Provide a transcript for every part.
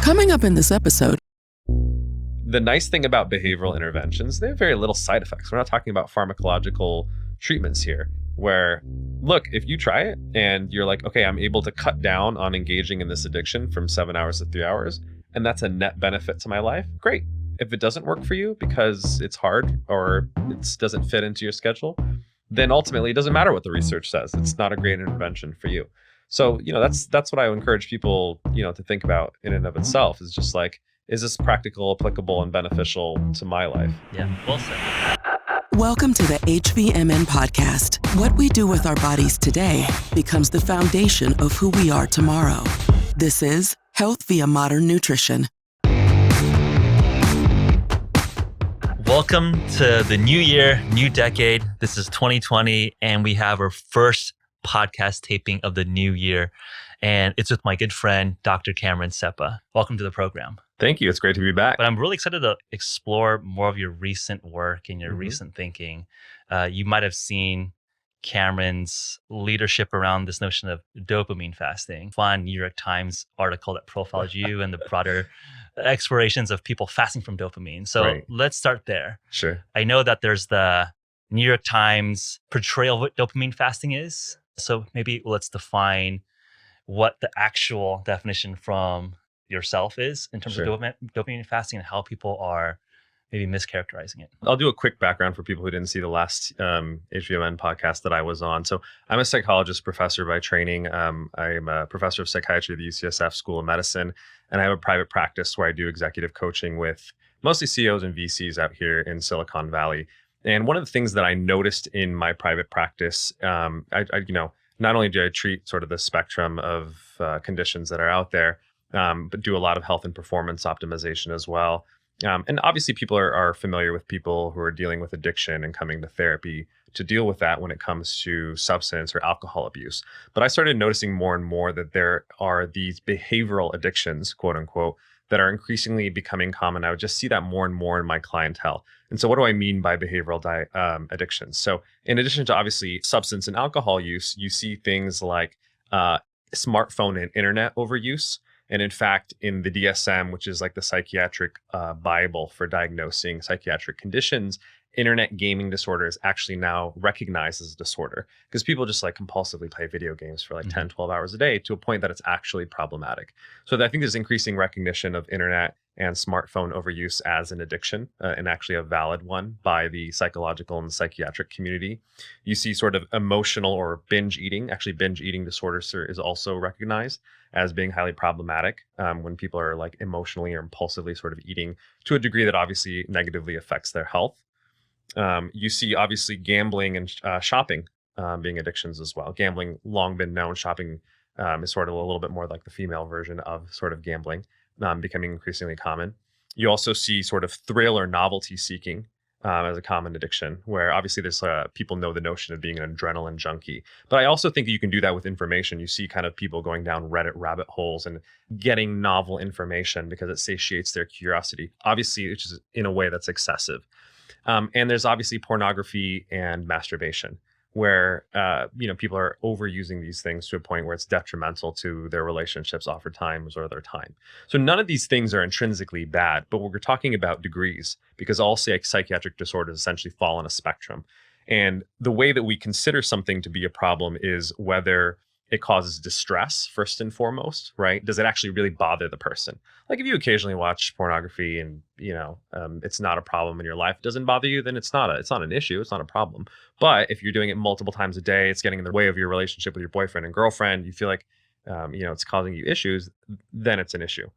Coming up in this episode. The nice thing about behavioral interventions, they have very little side effects. We're not talking about pharmacological treatments here, where, look, if you try it and you're like, okay, I'm able to cut down on engaging in this addiction from 7 hours to 3 hours, and that's a net benefit to my life, great. If it doesn't work for you because it's hard or it doesn't fit into your schedule, then ultimately it doesn't matter what the research says. It's not a great intervention for you. So, that's what I would encourage people, to think about in and of itself, is just like, is this practical, applicable, and beneficial to my life? Yeah, well said. Welcome to the HVMN podcast. What we do with our bodies today becomes the foundation of who we are tomorrow. This is Health via Modern Nutrition. Welcome to the new year, new decade. This is 2020, and we have our first podcast taping of the new year. And it's with my good friend, Dr. Cameron Sepah. Welcome to the program. Thank you. It's great to be back. But I'm really excited to explore more of your recent work and your recent thinking. You might have seen Cameron's leadership around this notion of dopamine fasting. Fun New York Times article that profiles you and the broader explorations of people fasting from dopamine. So Let's start there. Sure. I know that there's the New York Times portrayal of what dopamine fasting is. So maybe let's define what the actual definition from yourself is in terms of dopamine fasting and how people are maybe mischaracterizing it. I'll do a quick background for people who didn't see the last HVMN podcast that I was on. So I'm a psychologist professor by training. I'm a professor of psychiatry at the UCSF School of Medicine, and I have a private practice where I do executive coaching with mostly CEOs and VCs out here in Silicon Valley. And one of the things that I noticed in my private practice, not only do I treat sort of the spectrum of conditions that are out there, but do a lot of health and performance optimization as well. And obviously people are familiar with people who are dealing with addiction and coming to therapy to deal with that when it comes to substance or alcohol abuse. But I started noticing more and more that there are these behavioral addictions, quote unquote, that are increasingly becoming common. I would just see that more and more in my clientele. And so what do I mean by behavioral addictions? So in addition to obviously substance and alcohol use, you see things like smartphone and internet overuse. And in fact, in the DSM, which is like the psychiatric Bible for diagnosing psychiatric conditions, internet gaming disorder is actually now recognized as a disorder because people just like compulsively play video games for like 10, 12 hours a day to a point that it's actually problematic. So I think there's increasing recognition of internet and smartphone overuse as an addiction, and actually a valid one by the psychological and psychiatric community. You see sort of emotional or binge eating. Actually, binge eating disorder is also recognized as being highly problematic when people are like emotionally or impulsively sort of eating to a degree that obviously negatively affects their health. You see obviously gambling and shopping being addictions as well. Gambling, long been known. Shopping is sort of a little bit more like the female version of sort of gambling, becoming increasingly common. You also see sort of thrill or novelty seeking as a common addiction, where obviously there's people know the notion of being an adrenaline junkie. But I also think you can do that with information. You see kind of people going down Reddit rabbit holes and getting novel information because it satiates their curiosity, obviously, which is in a way that's excessive. And there's obviously pornography and masturbation, where people are overusing these things to a point where it's detrimental to their relationships oftentimes or their time. So none of these things are intrinsically bad, but we're talking about degrees because all psychiatric disorders essentially fall on a spectrum. And the way that we consider something to be a problem is whether it causes distress first and foremost, right? Does it actually really bother the person? Like if you occasionally watch pornography and it's not a problem in your life, it doesn't bother you, then it's not an issue, it's not a problem. But if you're doing it multiple times a day, it's getting in the way of your relationship with your boyfriend and girlfriend, you feel like it's causing you issues, then it's an issue.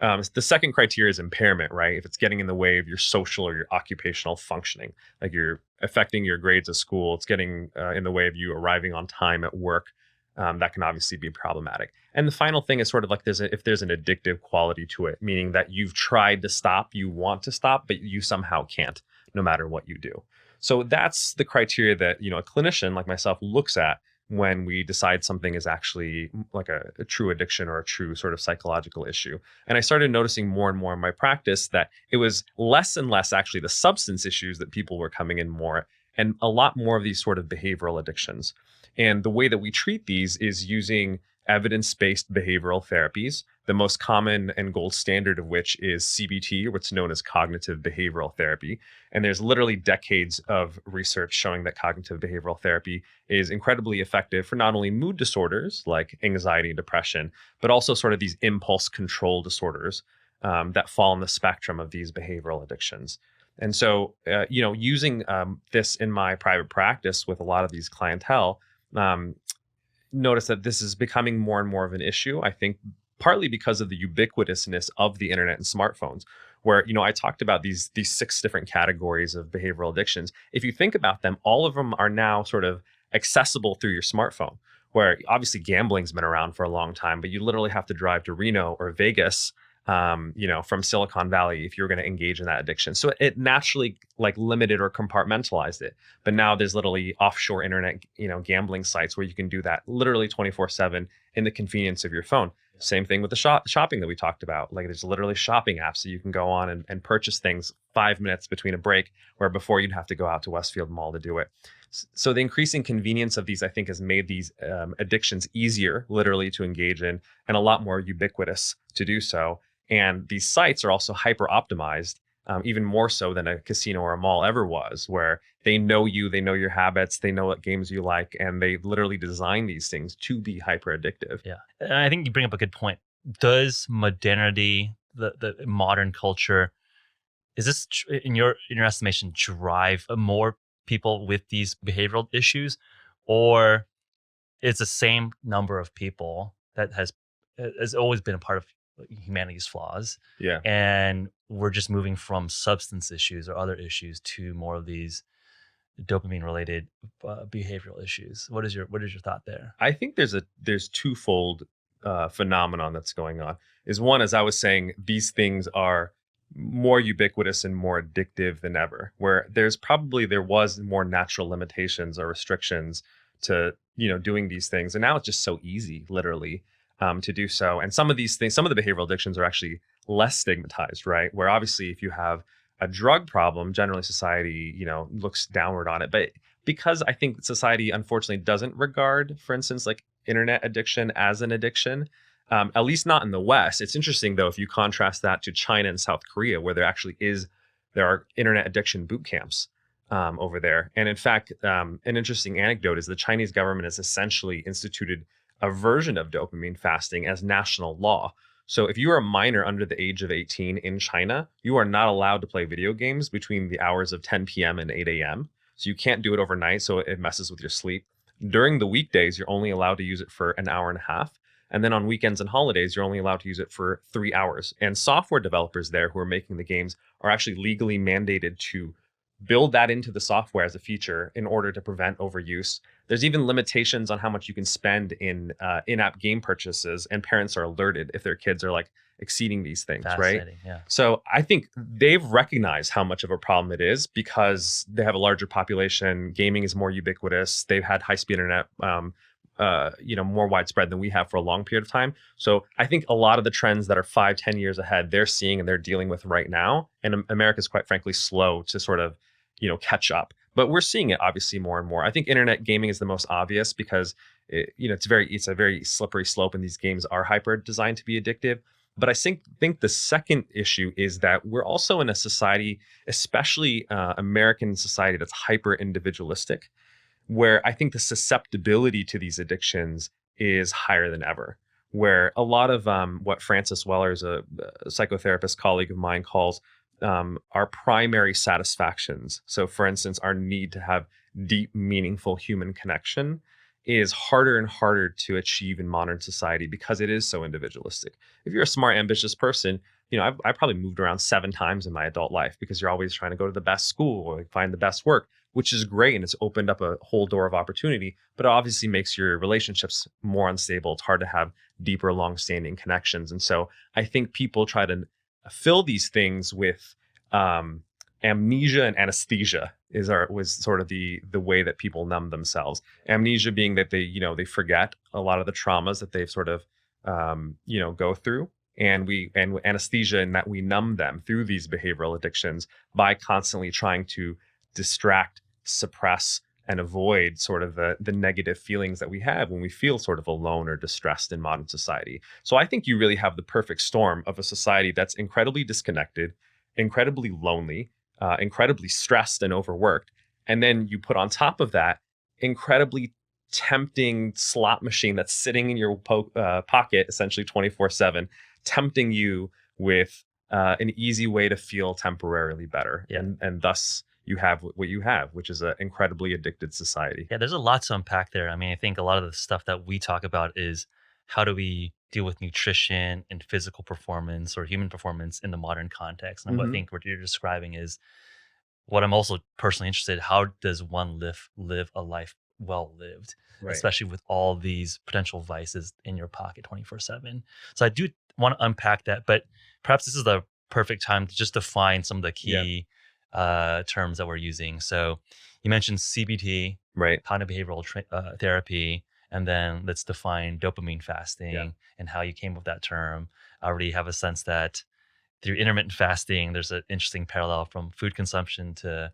The second criteria is impairment, right? If it's getting in the way of your social or your occupational functioning, like you're affecting your grades at school, it's getting in the way of you arriving on time at work. That can obviously be problematic. And the final thing is sort of like if there's an addictive quality to it, meaning that you've tried to stop, you want to stop, but you somehow can't, no matter what you do. So that's the criteria that, a clinician like myself looks at when we decide something is actually like a true addiction or a true sort of psychological issue. And I started noticing more and more in my practice that it was less and less actually the substance issues that people were coming in more, and a lot more of these sort of behavioral addictions. And the way that we treat these is using evidence-based behavioral therapies the most common and gold standard of which is CBT, or what's known as cognitive behavioral therapy. And there's literally decades of research showing that cognitive behavioral therapy is incredibly effective for not only mood disorders like anxiety and depression, but also sort of these impulse control disorders that fall on the spectrum of these behavioral addictions. And so, using this in my private practice with a lot of these clientele, um, notice that this is becoming more and more of an issue. I think partly because of the ubiquitousness of the internet and smartphones, where I talked about these 6 different categories of behavioral addictions. If you think about them, all of them are now sort of accessible through your smartphone. Where obviously gambling's been around for a long time, but you literally have to drive to Reno or Vegas, from Silicon Valley if you're going to engage in that addiction. So it naturally like limited or compartmentalized it. But now there's literally offshore internet, gambling sites where you can do that literally 24/7 in the convenience of your phone. Same thing with the shopping that we talked about. Like there's literally shopping apps that you can go on and purchase things 5 minutes between a break, where before you'd have to go out to Westfield Mall to do it. So the increasing convenience of these, I think, has made these addictions easier, literally, to engage in, and a lot more ubiquitous to do so. And these sites are also hyper optimized, even more so than a casino or a mall ever was, where they know you, they know your habits, they know what games you like, and they literally design these things to be hyper addictive. Yeah. And I think you bring up a good point. Does modernity, the modern culture, is this in your estimation drive more people with these behavioral issues, or it's the same number of people that has always been a part of humanity's flaws, Yeah. and we're just moving from substance issues or other issues to more of these dopamine related behavioral issues? What is your thought there? I think there's twofold phenomenon that's going on. Is one, as I was saying, these things are more ubiquitous and more addictive than ever. Where there was more natural limitations or restrictions to doing these things, and now it's just so easy, literally, to do so. And some of these things, some of the behavioral addictions are actually less stigmatized, right? Where obviously, if you have a drug problem, generally society looks downward on it, but because I think society unfortunately doesn't regard, for instance, like internet addiction as an addiction, at least not in the West. It's interesting though, if you contrast that to China and South Korea, where there are internet addiction boot camps over there. And in fact, an interesting anecdote is the Chinese government has essentially instituted a version of dopamine fasting as national law. So if you are a minor under the age of 18 in China, you are not allowed to play video games between the hours of 10 p.m. and 8 a.m. So you can't do it overnight, so it messes with your sleep. During the weekdays, you're only allowed to use it for an hour and a half. And then on weekends and holidays, you're only allowed to use it for 3 hours. And software developers there who are making the games are actually legally mandated to build that into the software as a feature in order to prevent overuse. There's even limitations on how much you can spend in in-app game purchases, and parents are alerted if their kids are like exceeding these things, right? Yeah. So I think they've recognized how much of a problem it is because they have a larger population. Gaming is more ubiquitous. They've had high-speed internet, more widespread than we have for a long period of time. So I think a lot of the trends that are 5-10 years ahead, they're seeing and they're dealing with right now. And America's quite frankly slow to sort of, catch up. But we're seeing it obviously more and more. I think internet gaming is the most obvious because it's a very slippery slope, and these games are hyper designed to be addictive. But I think the second issue is that we're also in a society, especially American society, that's hyper individualistic, where I think the susceptibility to these addictions is higher than ever. Where a lot of what Francis Wellers, a psychotherapist colleague of mine, calls our primary satisfactions. So, for instance, our need to have deep, meaningful human connection is harder and harder to achieve in modern society because it is so individualistic. If you're a smart, ambitious person, I probably moved around 7 times in my adult life because you're always trying to go to the best school or find the best work, which is great. And it's opened up a whole door of opportunity, but it obviously makes your relationships more unstable. It's hard to have deeper, long-standing connections. And so I think people try to fill these things with amnesia and anesthesia was sort of the way that people numb themselves. Amnesia being that they forget a lot of the traumas that they've sort of go through, and anesthesia in that we numb them through these behavioral addictions by constantly trying to distract, suppress, and avoid sort of the negative feelings that we have when we feel sort of alone or distressed in modern society. So I think you really have the perfect storm of a society that's incredibly disconnected, incredibly lonely, incredibly stressed and overworked. And then you put on top of that incredibly tempting slot machine that's sitting in your pocket essentially 24/7, tempting you with an easy way to feel temporarily better. Yeah. And thus you have what you have, which is an incredibly addicted society. Yeah, there's a lot to unpack there. I mean, I think a lot of the stuff that we talk about is how do we deal with nutrition and physical performance or human performance in the modern context. And what I Hmm. think what you're describing is what I'm also personally interested in. How does one live a life well lived, Right. especially with all these potential vices in your pocket 24/7? So I do want to unpack that, but perhaps this is the perfect time to just define some of the Yeah. key terms that we're using. So you mentioned CBT, Right. cognitive behavioral therapy, and then let's define dopamine fasting Yeah. and how you came up with that term. I already have a sense that through intermittent fasting, there's an interesting parallel from food consumption to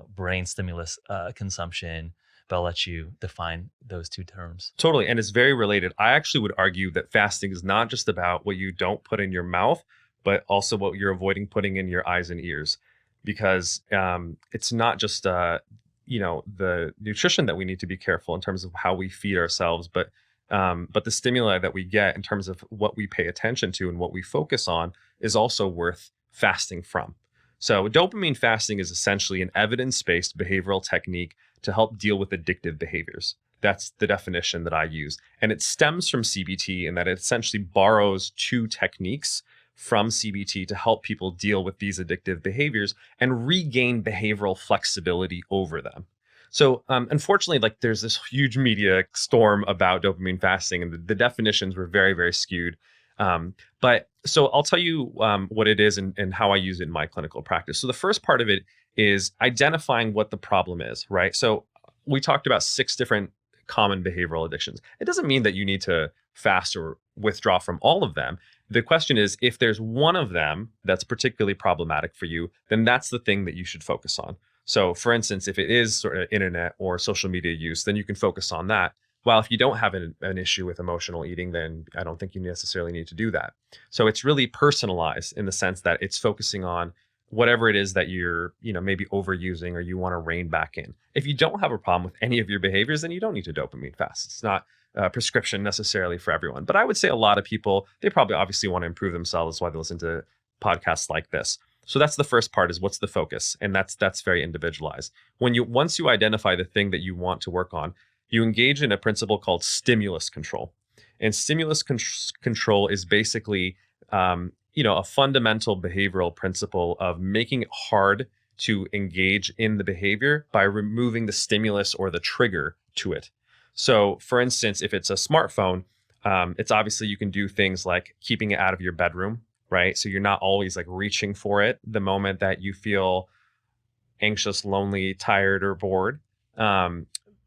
brain stimulus consumption. But I'll let you define those two terms. Totally. And it's very related. I actually would argue that fasting is not just about what you don't put in your mouth, but also what you're avoiding putting in your eyes and ears. Because it's not just, the nutrition that we need to be careful in terms of how we feed ourselves, but the stimuli that we get in terms of what we pay attention to and what we focus on is also worth fasting from. So dopamine fasting is essentially an evidence-based behavioral technique to help deal with addictive behaviors. That's the definition that I use. And it stems from CBT in that it essentially borrows two techniques from CBT to help people deal with these addictive behaviors and regain behavioral flexibility over them. So, unfortunately, like there's this huge media storm about dopamine fasting, and the definitions were very, very skewed. But so I'll tell you what it is and how I use it in my clinical practice. So the first part of it is identifying what the problem is, right? So we talked about 6 different common behavioral addictions. It doesn't mean that you need to fast or withdraw from all of them. The question is, if there's one of them that's particularly problematic for you, then that's the thing that you should focus on. So for instance, if it is sort of internet or social media use, then you can focus on that. While if you don't have an issue with emotional eating, then I don't think you necessarily need to do that. So it's really personalized in the sense that it's focusing on whatever it is that you're, maybe overusing or you want to rein back in. If you don't have a problem with any of your behaviors, then you don't need to dopamine fast. It's not a prescription necessarily for everyone. But I would say a lot of people, they probably obviously want to improve themselves. That's why they listen to podcasts like this. So that's the first part, is what's the focus? And that's very individualized. Once you identify the thing that you want to work on, you engage in a principle called stimulus control. And stimulus control is basically a fundamental behavioral principle of making it hard to engage in the behavior by removing the stimulus or the trigger to it. So for instance, if it's a smartphone, it's obviously you can do things like keeping it out of your bedroom, right? So you're not always like reaching for it the moment that you feel anxious, lonely, tired, or bored.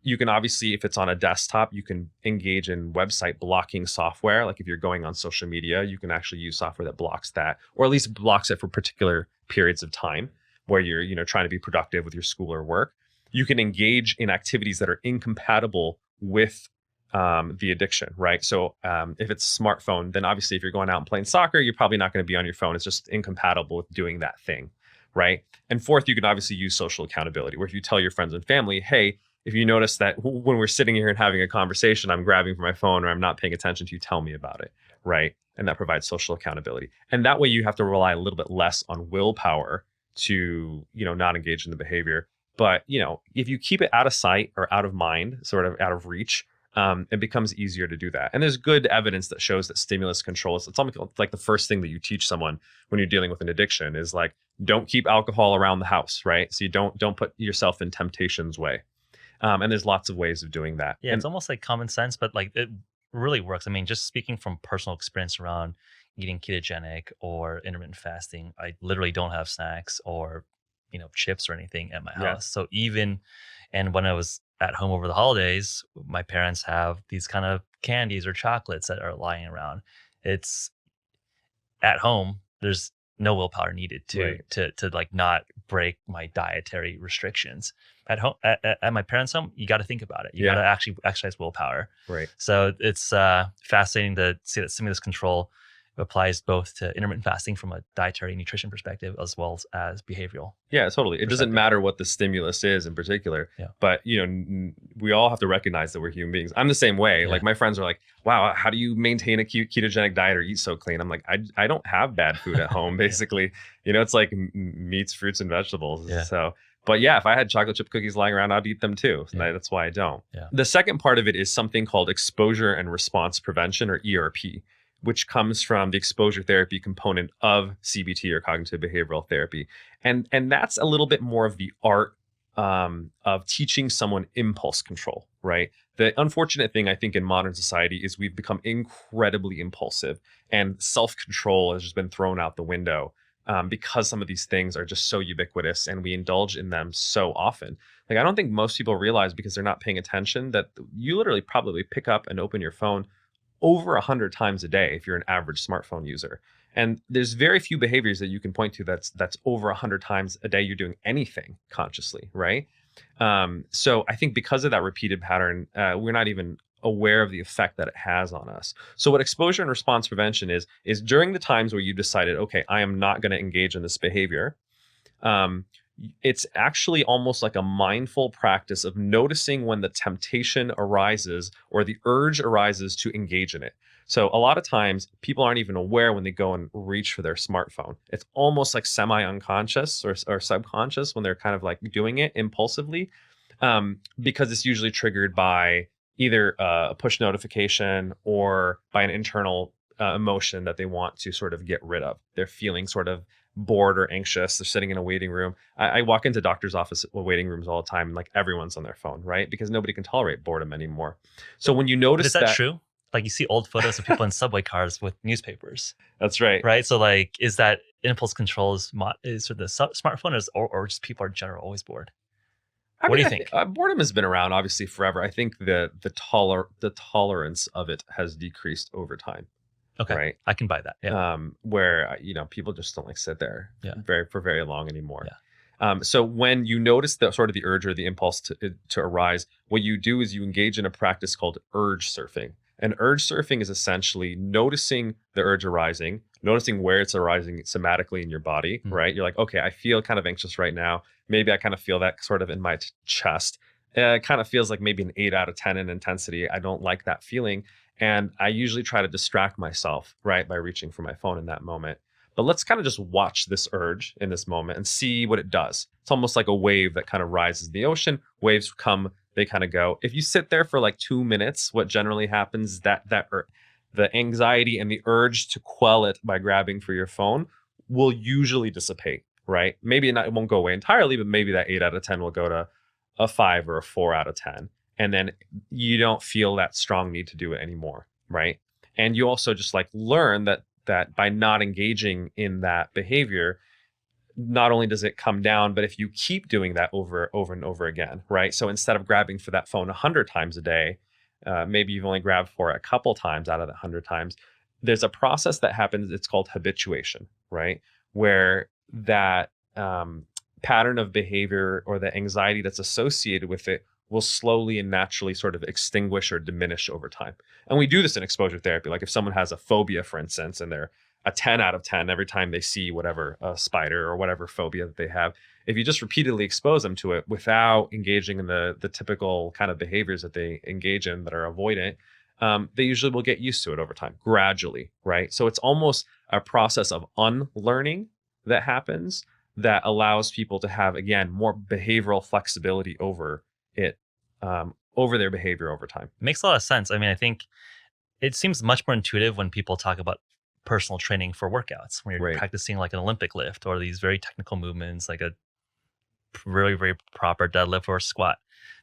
You can obviously, if it's on a desktop, you can engage in website blocking software. Like if you're going on social media, you can actually use software that blocks that, or at least blocks it for particular periods of time where you're, trying to be productive with your school or work. You can engage in activities that are incompatible with the addiction, right? So if it's a smartphone, then obviously if you're going out and playing soccer, you're probably not going to be on your phone. It's just incompatible with doing that thing, right? And fourth, you can obviously use social accountability, where if you tell your friends and family, hey, if you notice that when we're sitting here and having a conversation, I'm grabbing for my phone or I'm not paying attention to you, tell me about it, right? And that provides social accountability. And that way you have to rely a little bit less on willpower to, not engage in the behavior. But, if you keep it out of sight or out of mind, sort of out of reach, it becomes easier to do that. And there's good evidence that shows that stimulus control it's almost like the first thing that you teach someone when you're dealing with an addiction is like, don't keep alcohol around the house, right? So you don't put yourself in temptation's way. And there's lots of ways of doing that. Yeah, And it's almost like common sense, but like it really works. I mean, just speaking from personal experience around eating ketogenic or intermittent fasting, I literally don't have snacks or, chips or anything at my Yeah. house. So and when I was at home over the holidays, my parents have these kind of candies or chocolates that are lying around. It's at home, there's no willpower needed Right. to like not break my dietary restrictions. At home, at my parents' home, you got to think about it. You got to actually exercise willpower. Right. So it's fascinating to see that stimulus control applies both to intermittent fasting from a dietary nutrition perspective as well as behavioral. Yeah, totally. It doesn't perspective. matter what the stimulus is in particular, Yeah. but we all have to recognize that we're human beings. I'm the same way. Yeah. Like my friends are like, "Wow, how do you maintain a ketogenic diet or eat so clean?" I'm like, I don't have bad food at home. Basically, it's like meats, fruits, and vegetables. Yeah. So, but yeah, if I had chocolate chip cookies lying around, I'd eat them too. Yeah. That's why I don't. Yeah. The second part of it is something called exposure and response prevention, or ERP, which comes from the exposure therapy component of CBT, or cognitive behavioral therapy. And that's a little bit more of the art of teaching someone impulse control, right? The unfortunate thing, I think, in modern society is we've become incredibly impulsive, and self-control has just been thrown out the window because some of these things are just so ubiquitous and we indulge in them so often. Like, I don't think most people realize, because they're not paying attention, that you literally probably pick up and open your phone over 100 times a day if you're an average smartphone user. And there's very few behaviors that you can point to that's over 100 times a day you're doing anything consciously, right? So I think because of that repeated pattern, we're not even aware of the effect that it has on us. So what exposure and response prevention is during the times where you decided, okay, I am not going to engage in this behavior, it's actually almost like a mindful practice of noticing when the temptation arises or the urge arises to engage in it. So a lot of times people aren't even aware when they go and reach for their smartphone. It's almost like semi-unconscious or subconscious when they're kind of like doing it impulsively, because it's usually triggered by either a push notification or by an internal emotion that they want to sort of get rid of. They're feeling sort of bored or anxious. They're sitting in a waiting room. I walk into doctor's office waiting rooms all the time, and like everyone's on their phone, right? Because nobody can tolerate boredom anymore. So when you notice Is that true? Like, you see old photos of people in subway cars with newspapers. That's right. Right. So like, is that impulse control is for the smartphone, or just people in general always bored? What do you think? Boredom has been around obviously forever. I think the tolerance of it has decreased over time. Okay, right. I can buy that. Yeah. Where people just don't like sit there for very long anymore. Yeah. So when you notice the sort of the urge or the impulse to arise, what you do is you engage in a practice called urge surfing. And urge surfing is essentially noticing the urge arising, noticing where it's arising somatically in your body, right? You're like, okay, I feel kind of anxious right now. Maybe I kind of feel that sort of in my chest. It kind of feels like maybe an 8 out of 10 in intensity. I don't like that feeling. And I usually try to distract myself, right, by reaching for my phone in that moment. But let's kind of just watch this urge in this moment and see what it does. It's almost like a wave that kind of rises in the ocean. Waves come, they kind of go. If you sit there for like 2 minutes, what generally happens is that the anxiety and the urge to quell it by grabbing for your phone will usually dissipate, right? Maybe it won't go away entirely, but maybe that 8 out of 10 will go to a 5 or a 4 out of 10. And then you don't feel that strong need to do it anymore, right? And you also just like learn that by not engaging in that behavior, not only does it come down, but if you keep doing that over and over again, right? So instead of grabbing for that phone 100 times a day, maybe you've only grabbed for it a couple times out of the 100 times. There's a process that happens. It's called habituation, right? Where that pattern of behavior or the anxiety that's associated with it will slowly and naturally sort of extinguish or diminish over time. And we do this in exposure therapy. Like if someone has a phobia, for instance, and they're a 10 out of 10 every time they see whatever spider or whatever phobia that they have, if you just repeatedly expose them to it without engaging in the typical kind of behaviors that they engage in that are avoidant, they usually will get used to it over time, gradually, right? So it's almost a process of unlearning that happens that allows people to have, again, more behavioral flexibility over it, over their behavior over time. Makes a lot of sense. I mean, I think it seems much more intuitive when people talk about personal training for workouts, when you're practicing like an Olympic lift or these very technical movements, like a really, very proper deadlift or squat,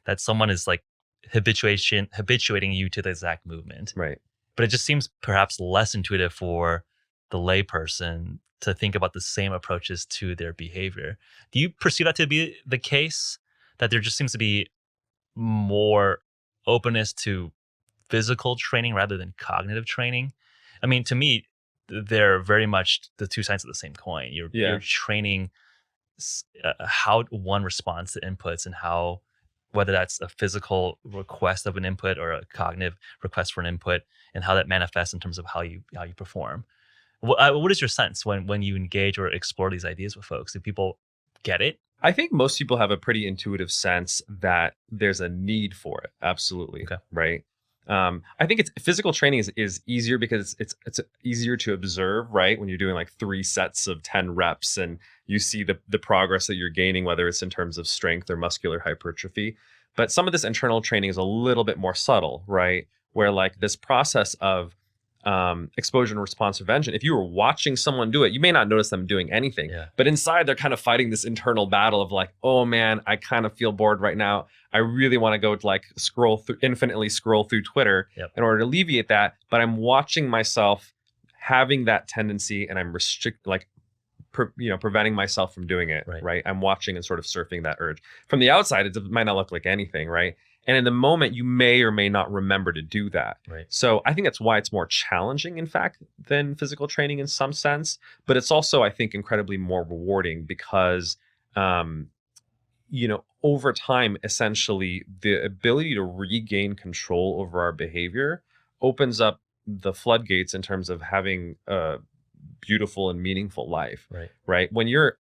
that someone is like habituating you to the exact movement. Right. But it just seems perhaps less intuitive for the layperson to think about the same approaches to their behavior. Do you perceive that to be the case? That there just seems to be more openness to physical training rather than cognitive training? I mean, to me, they're very much the two sides of the same coin. You're training how one responds to inputs and how, whether that's a physical request of an input or a cognitive request for an input, and how that manifests in terms of how you perform. What is your sense when you engage or explore these ideas with folks? Do people get it? I think most people have a pretty intuitive sense that there's a need for it. Absolutely. Okay. Right. I think physical training is easier because it's easier to observe, right? When you're doing like 3 sets of 10 reps and you see the progress that you're gaining, whether it's in terms of strength or muscular hypertrophy. But some of this internal training is a little bit more subtle, right? Where like this process of exposure and response prevention, if you were watching someone do it, you may not notice them doing anything, but inside they're kind of fighting this internal battle of like, oh man, I kind of feel bored right now. I really want to go to like infinitely scroll through Twitter in order to alleviate that. But I'm watching myself having that tendency, and I'm preventing myself from doing it. Right. I'm watching and sort of surfing that urge. From the outside, it might not look like anything, right? And in the moment, you may or may not remember to do that. Right. So I think that's why it's more challenging, in fact, than physical training in some sense. But it's also, I think, incredibly more rewarding because, over time, essentially, the ability to regain control over our behavior opens up the floodgates in terms of having a beautiful and meaningful life. Right. When you're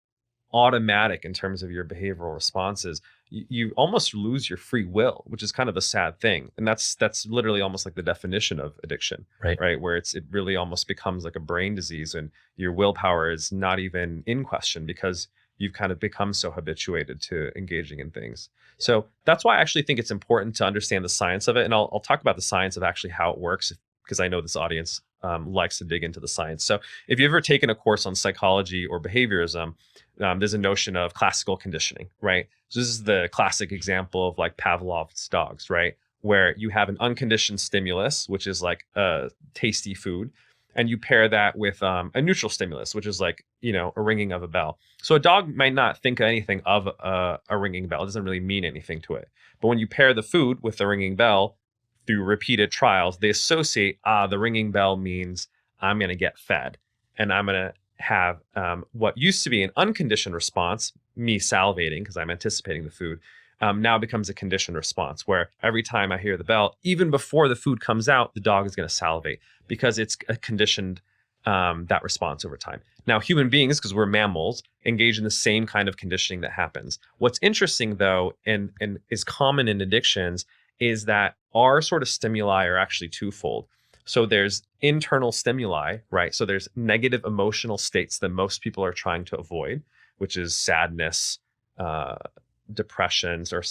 automatic in terms of your behavioral responses, you almost lose your free will, which is kind of a sad thing. And that's literally almost like the definition of addiction, right? Where it really almost becomes like a brain disease, and your willpower is not even in question because you've kind of become so habituated to engaging in things. So that's why I actually think it's important to understand the science of it. And I'll talk about the science of actually how it works, because I know this audience likes to dig into the science. So if you've ever taken a course on psychology or behaviorism, there's a notion of classical conditioning, right? So this is the classic example of like Pavlov's dogs, right? Where you have an unconditioned stimulus, which is like a tasty food, and you pair that with a neutral stimulus, which is like, a ringing of a bell. So a dog might not think anything of a ringing bell. It doesn't really mean anything to it. But when you pair the food with the ringing bell, through repeated trials, they associate, the ringing bell means I'm going to get fed, and I'm going to have what used to be an unconditioned response, me salivating because I'm anticipating the food, now becomes a conditioned response where every time I hear the bell, even before the food comes out, the dog is going to salivate because it's a conditioned that response over time. Now, human beings, because we're mammals, engage in the same kind of conditioning that happens. What's interesting, though, and is common in addictions, is that our sort of stimuli are actually twofold. So there's internal stimuli, right? So there's negative emotional states that most people are trying to avoid, which is sadness, depressions, or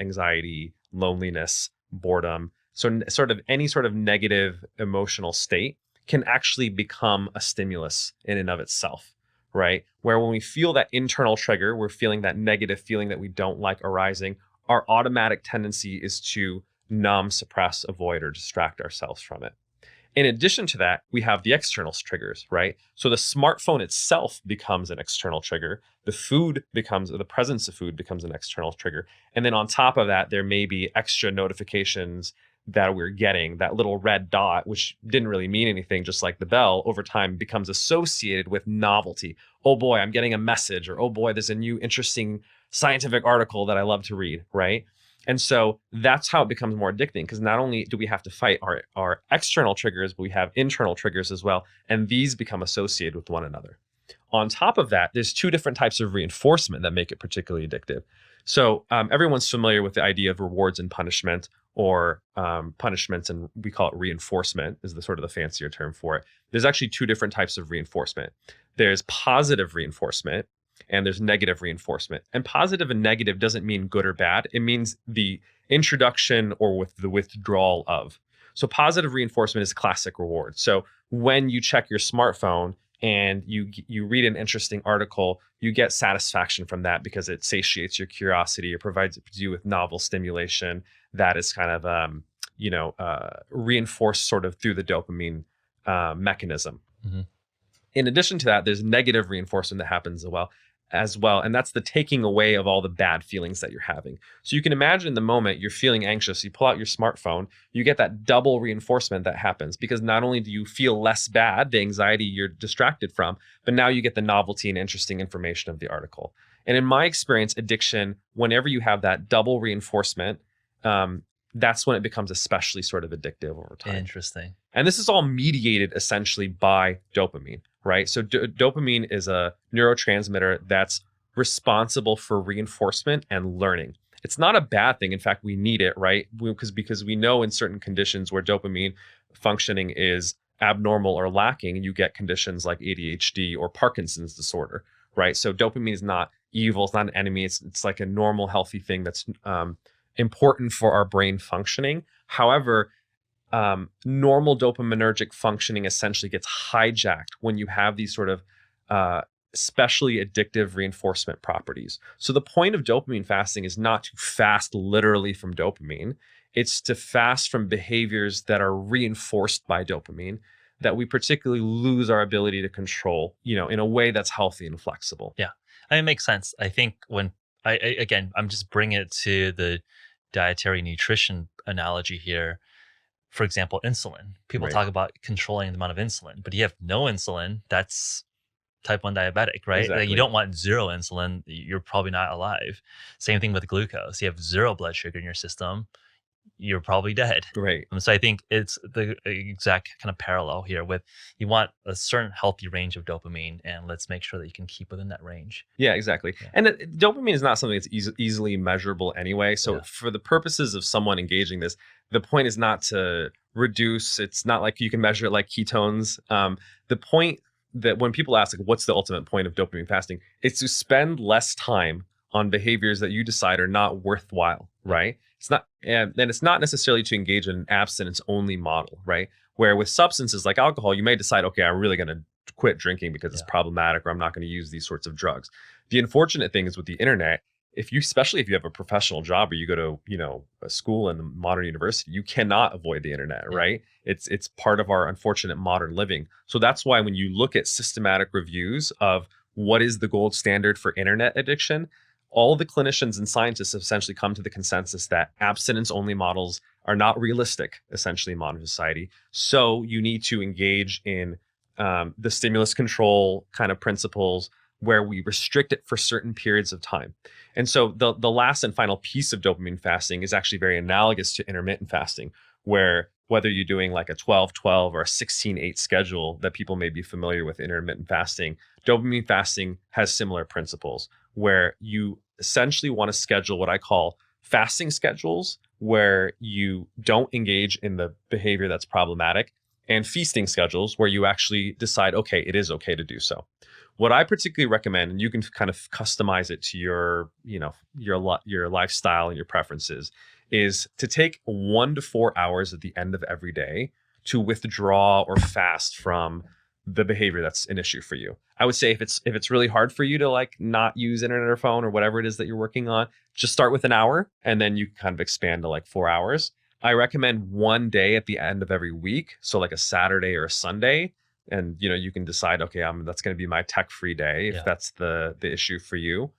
anxiety, loneliness, boredom. So sort of any sort of negative emotional state can actually become a stimulus in and of itself, right? Where when we feel that internal trigger, we're feeling that negative feeling that we don't like arising, our automatic tendency is to numb, suppress, avoid, or distract ourselves from it. In addition to that, we have the external triggers, right? So the smartphone itself becomes an external trigger. The presence of food becomes an external trigger. And then on top of that, there may be extra notifications that we're getting. That little red dot, which didn't really mean anything, just like the bell, over time becomes associated with novelty. Oh boy, I'm getting a message, or oh boy, there's a new interesting scientific article that I love to read, right? And so that's how it becomes more addicting, because not only do we have to fight our external triggers, but we have internal triggers as well. And these become associated with one another. On top of that, there's 2 different types of reinforcement that make it particularly addictive. So everyone's familiar with the idea of rewards and punishment, or punishments, and we call it reinforcement is the sort of the fancier term for it. There's actually 2 different types of reinforcement. There's positive reinforcement, and there's negative reinforcement. And positive and negative doesn't mean good or bad. It means the introduction or with the withdrawal of. So positive reinforcement is classic reward. So when you check your smartphone and you read an interesting article, you get satisfaction from that because it satiates your curiosity or provides you with novel stimulation that is kind of reinforced sort of through the dopamine mechanism. Mm-hmm. In addition to that, there's negative reinforcement that happens as well. as well. And that's the taking away of all the bad feelings that you're having. So you can imagine the moment you're feeling anxious, you pull out your smartphone, you get that double reinforcement that happens, because not only do you feel less bad, the anxiety you're distracted from, but now you get the novelty and interesting information of the article. And in my experience, addiction, whenever you have that double reinforcement, that's when it becomes especially sort of addictive over time. Interesting. And this is all mediated essentially by dopamine, right? So dopamine is a neurotransmitter that's responsible for reinforcement and learning. It's not a bad thing. In fact, we need it, right? Because we know in certain conditions where dopamine functioning is abnormal or lacking, you get conditions like ADHD or Parkinson's disorder, right? So dopamine is not evil. It's not an enemy. It's like a normal, healthy thing that's important for our brain functioning. However, normal dopaminergic functioning essentially gets hijacked when you have these sort of especially addictive reinforcement properties. So the point of dopamine fasting is not to fast literally from dopamine. It's to fast from behaviors that are reinforced by dopamine that we particularly lose our ability to control, in a way that's healthy and flexible. Yeah, it makes sense. I think when again, I'm just bringing it to the dietary nutrition analogy here. For example, insulin. People Right. talk about controlling the amount of insulin, but you have no insulin, that's type 1 diabetic, right? Like, Exactly. you don't want zero insulin, you're probably not alive. Same thing with glucose. You have zero blood sugar in your system, you're probably dead. Right. So I think it's the exact kind of parallel here with, you want a certain healthy range of dopamine, and let's make sure that you can keep within that range. Yeah, exactly. Yeah. And dopamine is not something that's easily measurable anyway. So Yeah. for the purposes of someone engaging this, the point is not to reduce. It's not like you can measure it like ketones. The point that when people ask, like, what's the ultimate point of dopamine fasting? It's to spend less time on behaviors that you decide are not worthwhile, right? It's not, and it's not necessarily to engage in an abstinence only model, right? Where with substances like alcohol, you may decide, okay, I'm really going to quit drinking because it's problematic, or I'm not going to use these sorts of drugs. The unfortunate thing is with the internet, especially if you have a professional job or you go to, a school in the modern university, you cannot avoid the internet, right? It's part of our unfortunate modern living. So that's why when you look at systematic reviews of what is the gold standard for internet addiction, all the clinicians and scientists have essentially come to the consensus that abstinence-only models are not realistic, essentially, in modern society. So you need to engage in the stimulus control kind of principles where we restrict it for certain periods of time. And so the last and final piece of dopamine fasting is actually very analogous to intermittent fasting, where whether you're doing like a 12-12 or a 16-8 schedule that people may be familiar with intermittent fasting, dopamine fasting has similar principles where you essentially want to schedule what I call fasting schedules, where you don't engage in the behavior that's problematic, and feasting schedules where you actually decide, okay, it is okay to do so. What I particularly recommend, and you can kind of customize it to your lifestyle and your preferences, is to take 1 to 4 hours at the end of every day to withdraw or fast from the behavior that's an issue for you. I would say if it's really hard for you to like not use internet or phone or whatever it is that you're working on, just start with an hour and then you kind of expand to like 4 hours. I recommend 1 day at the end of every week, so like a Saturday or a Sunday, and you can decide, okay, that's going to be my tech-free day if that's the issue for you.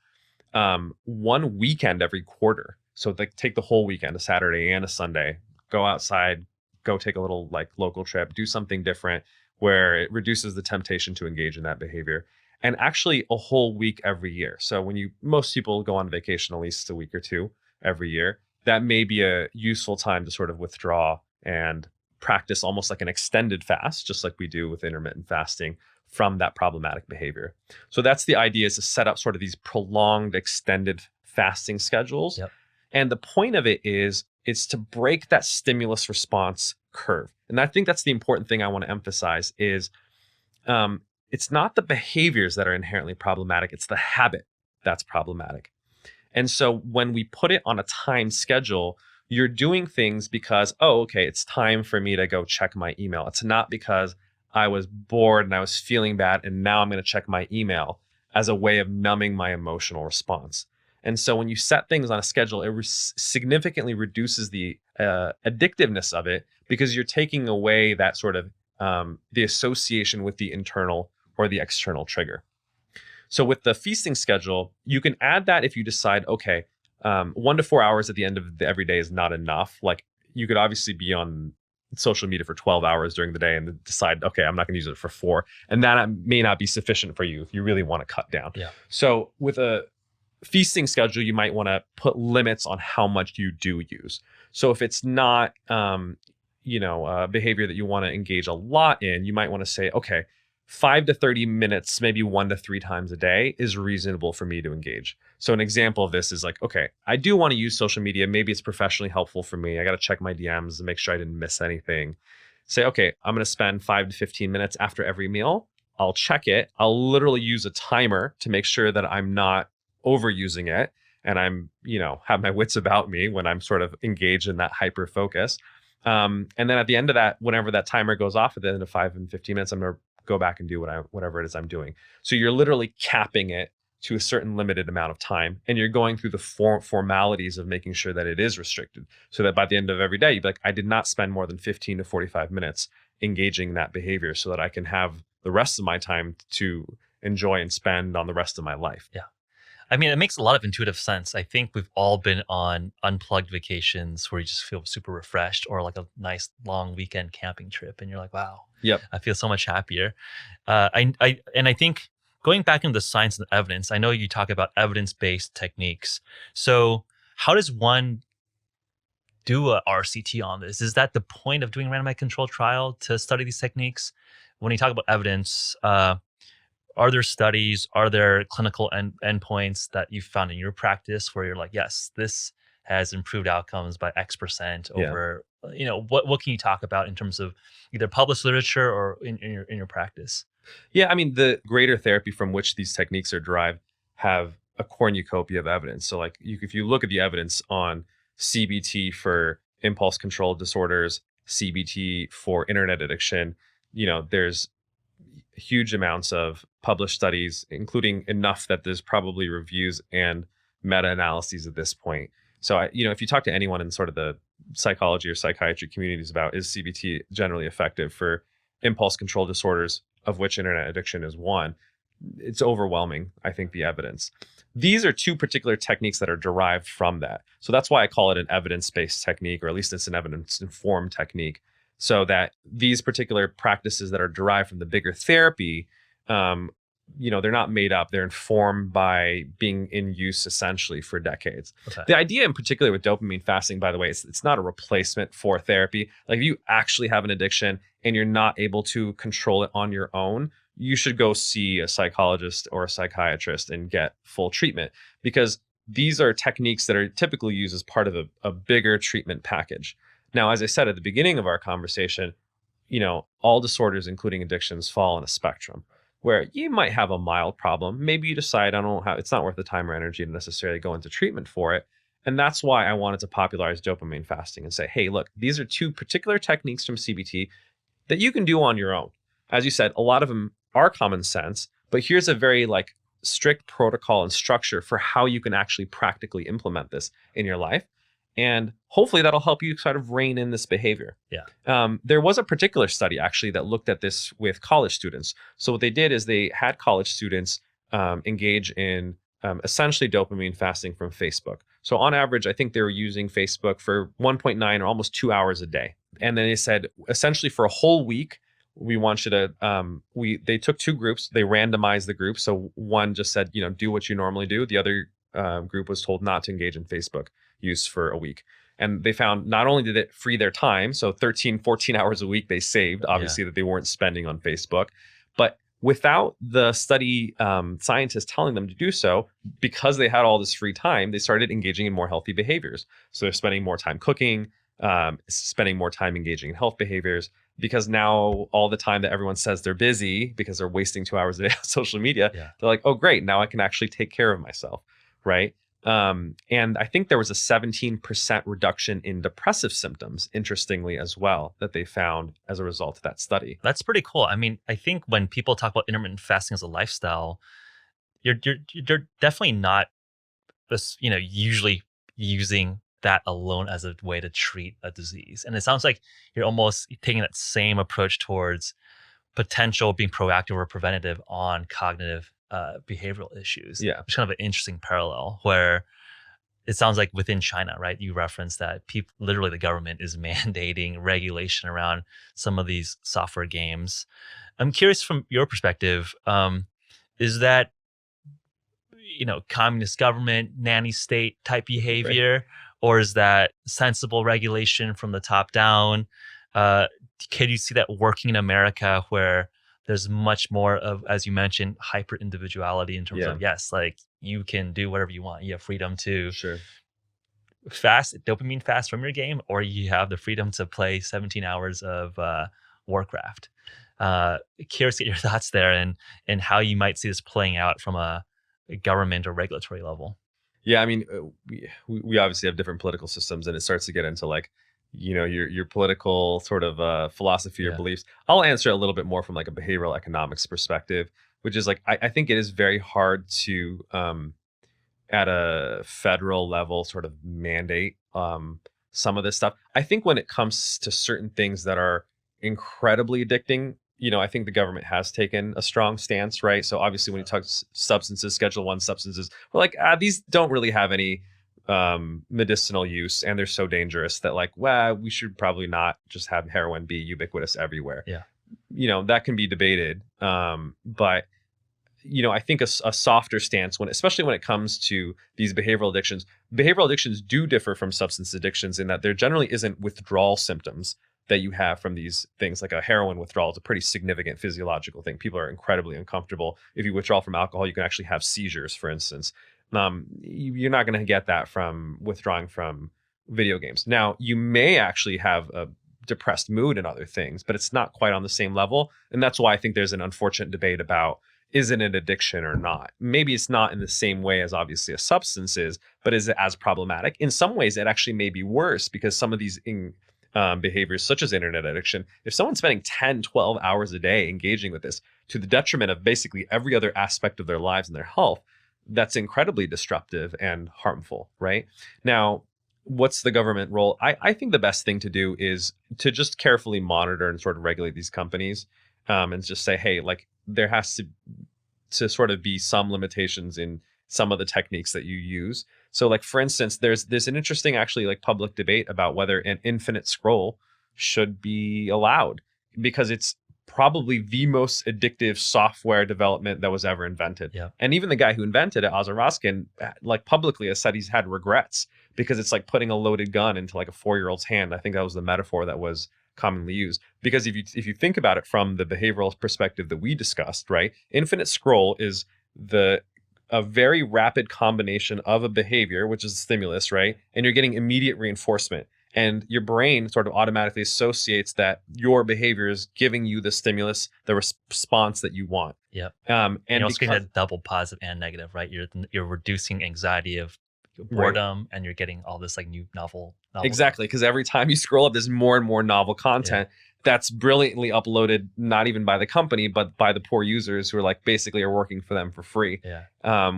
1 weekend every quarter, so like take the whole weekend, a Saturday and a Sunday, go outside, go take a little like local trip, do something different where it reduces the temptation to engage in that behavior. And actually a whole week every year. So when most people go on vacation at least a week or two every year, that may be a useful time to sort of withdraw and practice almost like an extended fast, just like we do with intermittent fasting, from that problematic behavior. So that's the idea, is to set up sort of these prolonged extended fasting schedules. Yep. And the point of it is to break that stimulus response curve. And I think that's the important thing I want to emphasize is it's not the behaviors that are inherently problematic, it's the habit that's problematic. And so when we put it on a time schedule, you're doing things because, oh, okay, it's time for me to go check my email. It's not because I was bored and I was feeling bad and now I'm going to check my email as a way of numbing my emotional response. And so when you set things on a schedule, it significantly reduces the addictiveness of it, because you're taking away that sort of the association with the internal or the external trigger. So with the feasting schedule, you can add that if you decide, okay, 1 to 4 hours at the end of every day is not enough. Like you could obviously be on social media for 12 hours during the day and then decide, okay, I'm not going to use it for 4. And that may not be sufficient for you if you really want to cut down. Yeah. So with a feasting schedule, you might want to put limits on how much you do use. So if it's not, a behavior that you want to engage a lot in, you might want to say, okay, 5 to 30 minutes, maybe 1 to 3 times a day is reasonable for me to engage. So an example of this is like, okay, I do want to use social media. Maybe it's professionally helpful for me. I got to check my DMs and make sure I didn't miss anything. Say, okay, I'm going to spend 5 to 15 minutes after every meal. I'll check it. I'll literally use a timer to make sure that I'm not overusing it. And I'm, have my wits about me when I'm sort of engaged in that hyper focus. And then at the end of that, whenever that timer goes off at the end of 5 and 15 minutes, I'm going to go back and do whatever it is I'm doing. So you're literally capping it to a certain limited amount of time, and you're going through the formalities of making sure that it is restricted, so that by the end of every day, you'd be like, I did not spend more than 15 to 45 minutes engaging in that behavior, so that I can have the rest of my time to enjoy and spend on the rest of my life. Yeah. I mean, it makes a lot of intuitive sense. I think we've all been on unplugged vacations where you just feel super refreshed, or like a nice long weekend camping trip, and you're like, wow, Yep. I feel so much happier. I think going back into the science and evidence, I know you talk about evidence-based techniques. So how does one do a RCT on this? Is that the point of doing a randomized controlled trial, to study these techniques? When you talk about evidence, are there studies, are there clinical endpoints that you found in your practice where you're like, yes, this has improved outcomes by X% over, what can you talk about in terms of either published literature or in your practice? Yeah, I mean, the greater therapy from which these techniques are derived have a cornucopia of evidence. So like if you look at the evidence on CBT for impulse control disorders, CBT for internet addiction, there's huge amounts of published studies, including enough that there's probably reviews and meta-analyses at this point. So, if you talk to anyone in sort of the psychology or psychiatry communities about, is CBT generally effective for impulse control disorders, of which internet addiction is one, it's overwhelming, I think, the evidence. These are two particular techniques that are derived from that. So that's why I call it an evidence-based technique, or at least it's an evidence-informed technique. So that these particular practices that are derived from the bigger therapy, they're not made up. They're informed by being in use essentially for decades. Okay. The idea in particular with dopamine fasting, by the way, it's not a replacement for therapy. Like if you actually have an addiction and you're not able to control it on your own, you should go see a psychologist or a psychiatrist and get full treatment, because these are techniques that are typically used as part of a bigger treatment package. Now, as I said at the beginning of our conversation, all disorders, including addictions, fall on a spectrum where you might have a mild problem. Maybe you decide, it's not worth the time or energy to necessarily go into treatment for it. And that's why I wanted to popularize dopamine fasting and say, hey, look, these are two particular techniques from CBT that you can do on your own. As you said, a lot of them are common sense, but here's a very strict protocol and structure for how you can actually practically implement this in your life. And hopefully that'll help you sort of rein in this behavior. Yeah. There was a particular study actually that looked at this with college students. So what they did is they had college students engage in essentially dopamine fasting from Facebook. So on average, I think they were using Facebook for 1.9 or almost 2 hours a day. And then they said, essentially for a whole week, we want you to, they took 2 groups, they randomized the groups. So one just said, do what you normally do. The other group was told not to engage in Facebook use for a week. And they found not only did it free their time, so 13, 14 hours a week they saved, obviously, that they weren't spending on Facebook, but without the study scientists telling them to do so, because they had all this free time, they started engaging in more healthy behaviors. So they're spending more time cooking, spending more time engaging in health behaviors, because now all the time that everyone says they're busy because they're wasting 2 hours a day on social media, they're like, oh, great, now I can actually take care of myself, right? And I think there was a 17% reduction in depressive symptoms, interestingly, as well, that they found as a result of that study. That's pretty cool. I mean, I think when people talk about intermittent fasting as a lifestyle, you're definitely not, usually using that alone as a way to treat a disease. And it sounds like you're almost taking that same approach towards potential being proactive or preventative on cognitive behavioral issues. Yeah. It's kind of an interesting parallel where it sounds like within China, right? You referenced that people, literally the government is mandating regulation around some of these software games. I'm curious from your perspective, is that, communist government, nanny state type behavior, or is that sensible regulation from the top down? Can you see that working in America where there's much more of, as you mentioned, hyper individuality in terms of, yes, like you can do whatever you want. You have freedom to Sure. dopamine fast from your game, or you have the freedom to play 17 hours of Warcraft. Curious to get your thoughts there and how you might see this playing out from a government or regulatory level. Yeah, I mean, we obviously have different political systems, and it starts to get into like, your political sort of philosophy or beliefs. I'll answer a little bit more from like a behavioral economics perspective, which is like I think it is very hard to at a federal level sort of mandate some of this stuff. I think when it comes to certain things that are incredibly addicting, I think the government has taken a strong stance, right? So obviously when you talk substances, Schedule 1 substances, we're like, these don't really have any medicinal use, and they're so dangerous that like, we should probably not just have heroin be ubiquitous everywhere. Yeah. That can be debated. But I think a softer stance, especially when it comes to these behavioral addictions do differ from substance addictions in that there generally isn't withdrawal symptoms that you have from these things. Like a heroin withdrawal is a pretty significant physiological thing. People are incredibly uncomfortable. If you withdraw from alcohol, you can actually have seizures, for instance. You're not going to get that from withdrawing from video games. Now, you may actually have a depressed mood and other things, but it's not quite on the same level. And that's why I think there's an unfortunate debate about, is it an addiction or not? Maybe it's not in the same way as obviously a substance is, but is it as problematic? In some ways, it actually may be worse because some of these behaviors, such as internet addiction, if someone's spending 10, 12 hours a day engaging with this to the detriment of basically every other aspect of their lives and their health, that's incredibly disruptive and harmful, right? Now, what's the government role? I think the best thing to do is to just carefully monitor and sort of regulate these companies, and just say, hey, like there has to sort of be some limitations in some of the techniques that you use. So like, for instance, there's an interesting actually like public debate about whether an infinite scroll should be allowed, because it's probably the most addictive software development that was ever invented. Yeah. And even the guy who invented it, Ozar Raskin, like publicly has said he's had regrets because it's like putting a loaded gun into like a 4-year-old's hand. I think that was the metaphor that was commonly used. Because if you think about it from the behavioral perspective that we discussed, right? Infinite scroll is a very rapid combination of a behavior, which is a stimulus, right? And you're getting immediate reinforcement. And your brain sort of automatically associates that your behavior is giving you the stimulus, the response that you want. Yep. And you're also getting a double positive and negative, right? You're reducing anxiety of boredom, and you're getting all this like new novel exactly, because every time you scroll up, there's more and more novel content that's brilliantly uploaded, not even by the company, but by the poor users who are like basically are working for them for free.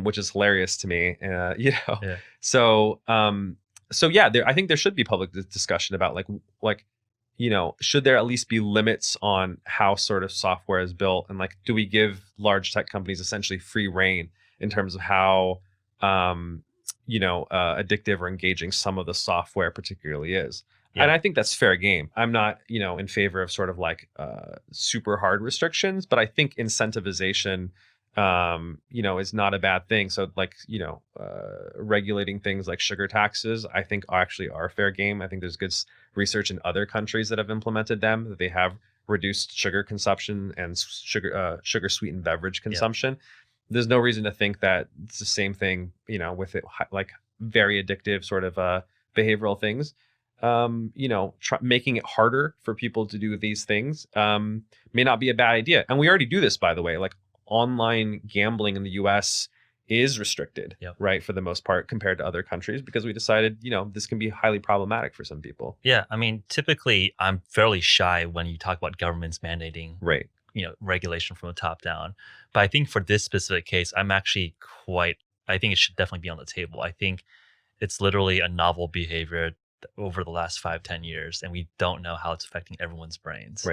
Which is hilarious to me. So I think there should be public discussion about like should there at least be limits on how sort of software is built, and like, do we give large tech companies essentially free reign in terms of how addictive or engaging some of the software particularly is. And I think that's fair game. I'm not, in favor of sort of like super hard restrictions, but I think incentivization, is not a bad thing. So like, regulating things like sugar taxes, I think actually are fair game. I think there's good research in other countries that have implemented them, that they have reduced sugar consumption and sugar sweetened beverage consumption. There's no reason to think that it's the same thing, with it, like very addictive sort of behavioral things. Making it harder for people to do these things may not be a bad idea. And we already do this, by the way. Like online gambling in the US is restricted, right, for the most part, compared to other countries, because we decided, this can be highly problematic for some people. Yeah. I mean, typically I'm fairly shy when you talk about governments mandating regulation from the top down. But I think for this specific case, I think it should definitely be on the table. I think it's literally a novel behavior over the last 5-10 years, and we don't know how it's affecting everyone's brains.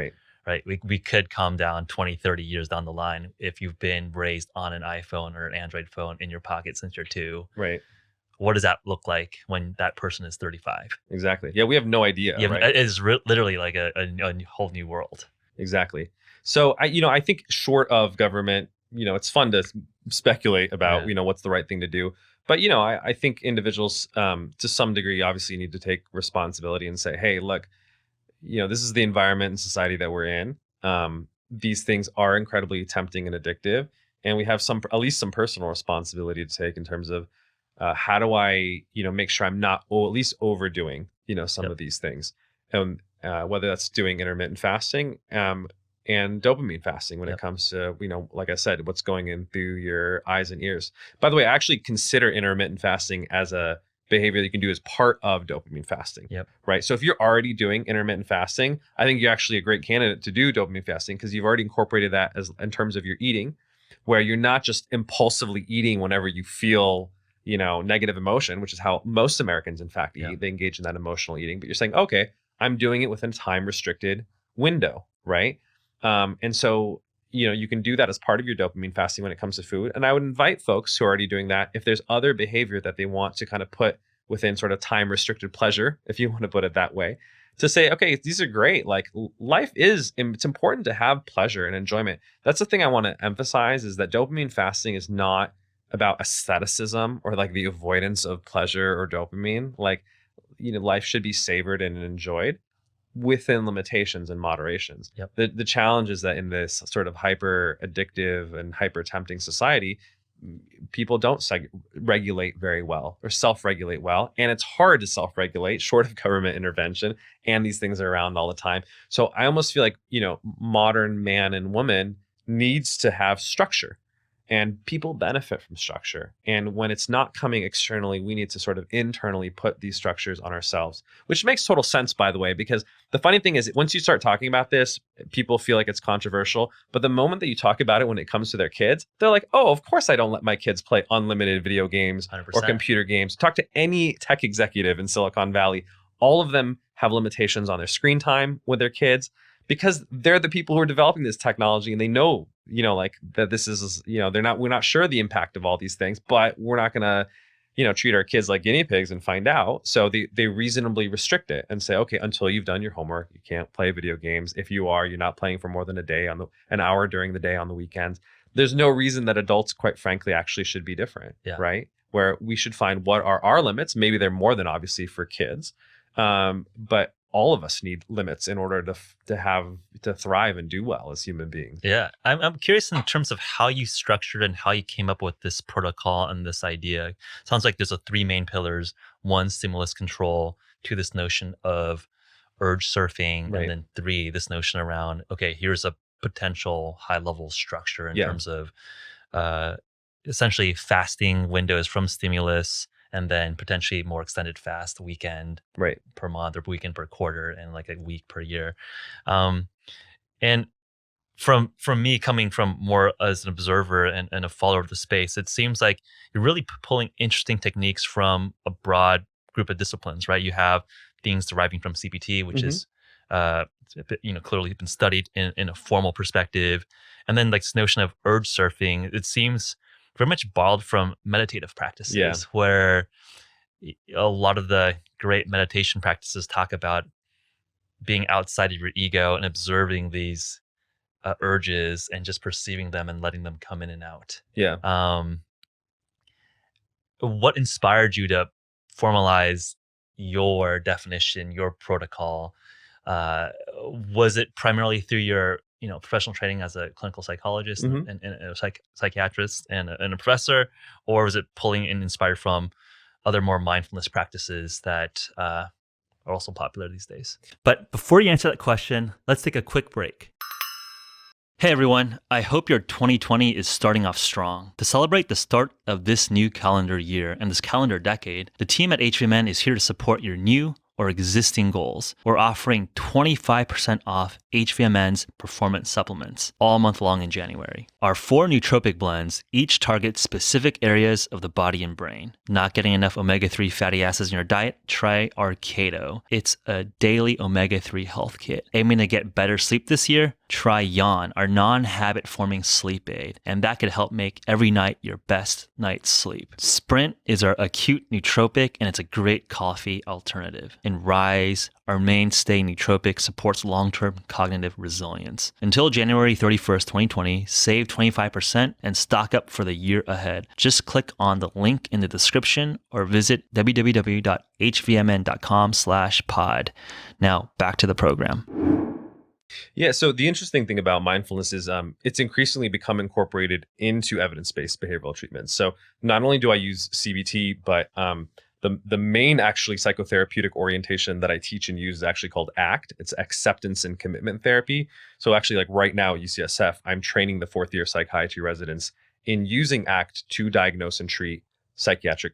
right? We could calm down 20, 30 years down the line if you've been raised on an iPhone or an Android phone in your pocket since you're 2. Right. What does that look like when that person is 35? Exactly. Yeah, we have no idea, right? It is literally like a whole new world. Exactly. So I think short of government, it's fun to speculate about, what's the right thing to do. But, I think individuals, to some degree, obviously need to take responsibility and say, hey, look, this is the environment and society that we're in. These things are incredibly tempting and addictive. And we have at least some personal responsibility to take in terms of how do I, make sure I'm not at least overdoing, some of these things. Whether that's doing intermittent fasting and dopamine fasting when it comes to, like I said, what's going in through your eyes and ears. By the way, I actually consider intermittent fasting as a behavior that you can do as part of dopamine fasting. Right. So if you're already doing intermittent fasting, I think you're actually a great candidate to do dopamine fasting because you've already incorporated that as in terms of your eating, where you're not just impulsively eating whenever you feel negative emotion, which is how most Americans, in fact, eat. They engage in that emotional eating. But you're saying, okay, I'm doing it within a time-restricted window, right? And so, you can do that as part of your dopamine fasting when it comes to food. And I would invite folks who are already doing that, if there's other behavior that they want to kind of put within sort of time-restricted pleasure, if you want to put it that way, to say, okay, these are great. Like it's important to have pleasure and enjoyment. That's the thing I want to emphasize is that dopamine fasting is not about asceticism or like the avoidance of pleasure or dopamine. Like, life should be savored and enjoyed within limitations and moderations. The challenge is that in this sort of hyper addictive and hyper tempting society, people don't regulate very well or self-regulate well. And it's hard to self-regulate short of government intervention. And these things are around all the time. So I almost feel like, modern man and woman needs to have structure. And people benefit from structure. And when it's not coming externally, we need to sort of internally put these structures on ourselves, which makes total sense, by the way, because the funny thing is once you start talking about this, people feel like it's controversial. But the moment that you talk about it when it comes to their kids, they're like, oh, of course I don't let my kids play unlimited video games 100%. Or computer games. Talk to any tech executive in Silicon Valley. All of them have limitations on their screen time with their kids because they're the people who are developing this technology and they know like that this is, we're not sure the impact of all these things, but we're not going to, treat our kids like guinea pigs and find out. So they reasonably restrict it and say, okay, until you've done your homework, you can't play video games. If you're not playing for more than an hour during the day on the weekends. There's no reason that adults, quite frankly, actually should be different, right? Where we should find what are our limits. Maybe they're more than obviously for kids, but all of us need limits in order to thrive and do well as human beings. Yeah. I'm curious in terms of how you structured and how you came up with this protocol and this idea. Sounds like there's 3 main pillars. 1, stimulus control. 2, this notion of urge surfing. Right. And then 3, this notion around, okay, here's a potential high level structure in terms of essentially fasting windows from stimulus, and then potentially more extended fast weekend per month or weekend per quarter and like a week per year. And from me coming from more as an observer and a follower of the space, it seems like you're really pulling interesting techniques from a broad group of disciplines, right? You have things deriving from CBT, which is clearly been studied in a formal perspective. And then like this notion of urge surfing, it seems very much borrowed from meditative practices, where a lot of the great meditation practices talk about being outside of your ego and observing these urges and just perceiving them and letting them come in and out. What inspired you to formalize your definition, your protocol? Was it primarily through your professional training as a clinical psychologist and a psychiatrist and a professor, or was it pulling and inspired from other more mindfulness practices that are also popular these days? But before you answer that question, let's take a quick break. Hey everyone, I hope your 2020 is starting off strong. To celebrate the start of this new calendar year and this calendar decade, the team at HVMN is here to support your new or existing goals. We're offering 25% off HVMN's performance supplements all month long in January. Our 4 nootropic blends each target specific areas of the body and brain. Not getting enough omega-3 fatty acids in your diet? Try our Keto. It's a daily omega-3 health kit. Aiming to get better sleep this year? Try Yawn, our non-habit forming sleep aid, and that could help make every night your best night's sleep. Sprint is our acute nootropic, and it's a great coffee alternative. And Rise, our mainstay nootropic, supports long-term cognitive resilience. Until January 31st, 2020, save 25% and stock up for the year ahead. Just click on the link in the description or visit www.hvmn.com/pod. Now, back to the program. Yeah, so the interesting thing about mindfulness is it's increasingly become incorporated into evidence-based behavioral treatments. So not only do I use CBT, but the main actually psychotherapeutic orientation that I teach and use is actually called ACT. It's acceptance and commitment therapy. So actually, like right now at UCSF, I'm training the 4th year psychiatry residents in using ACT to diagnose and treat psychiatric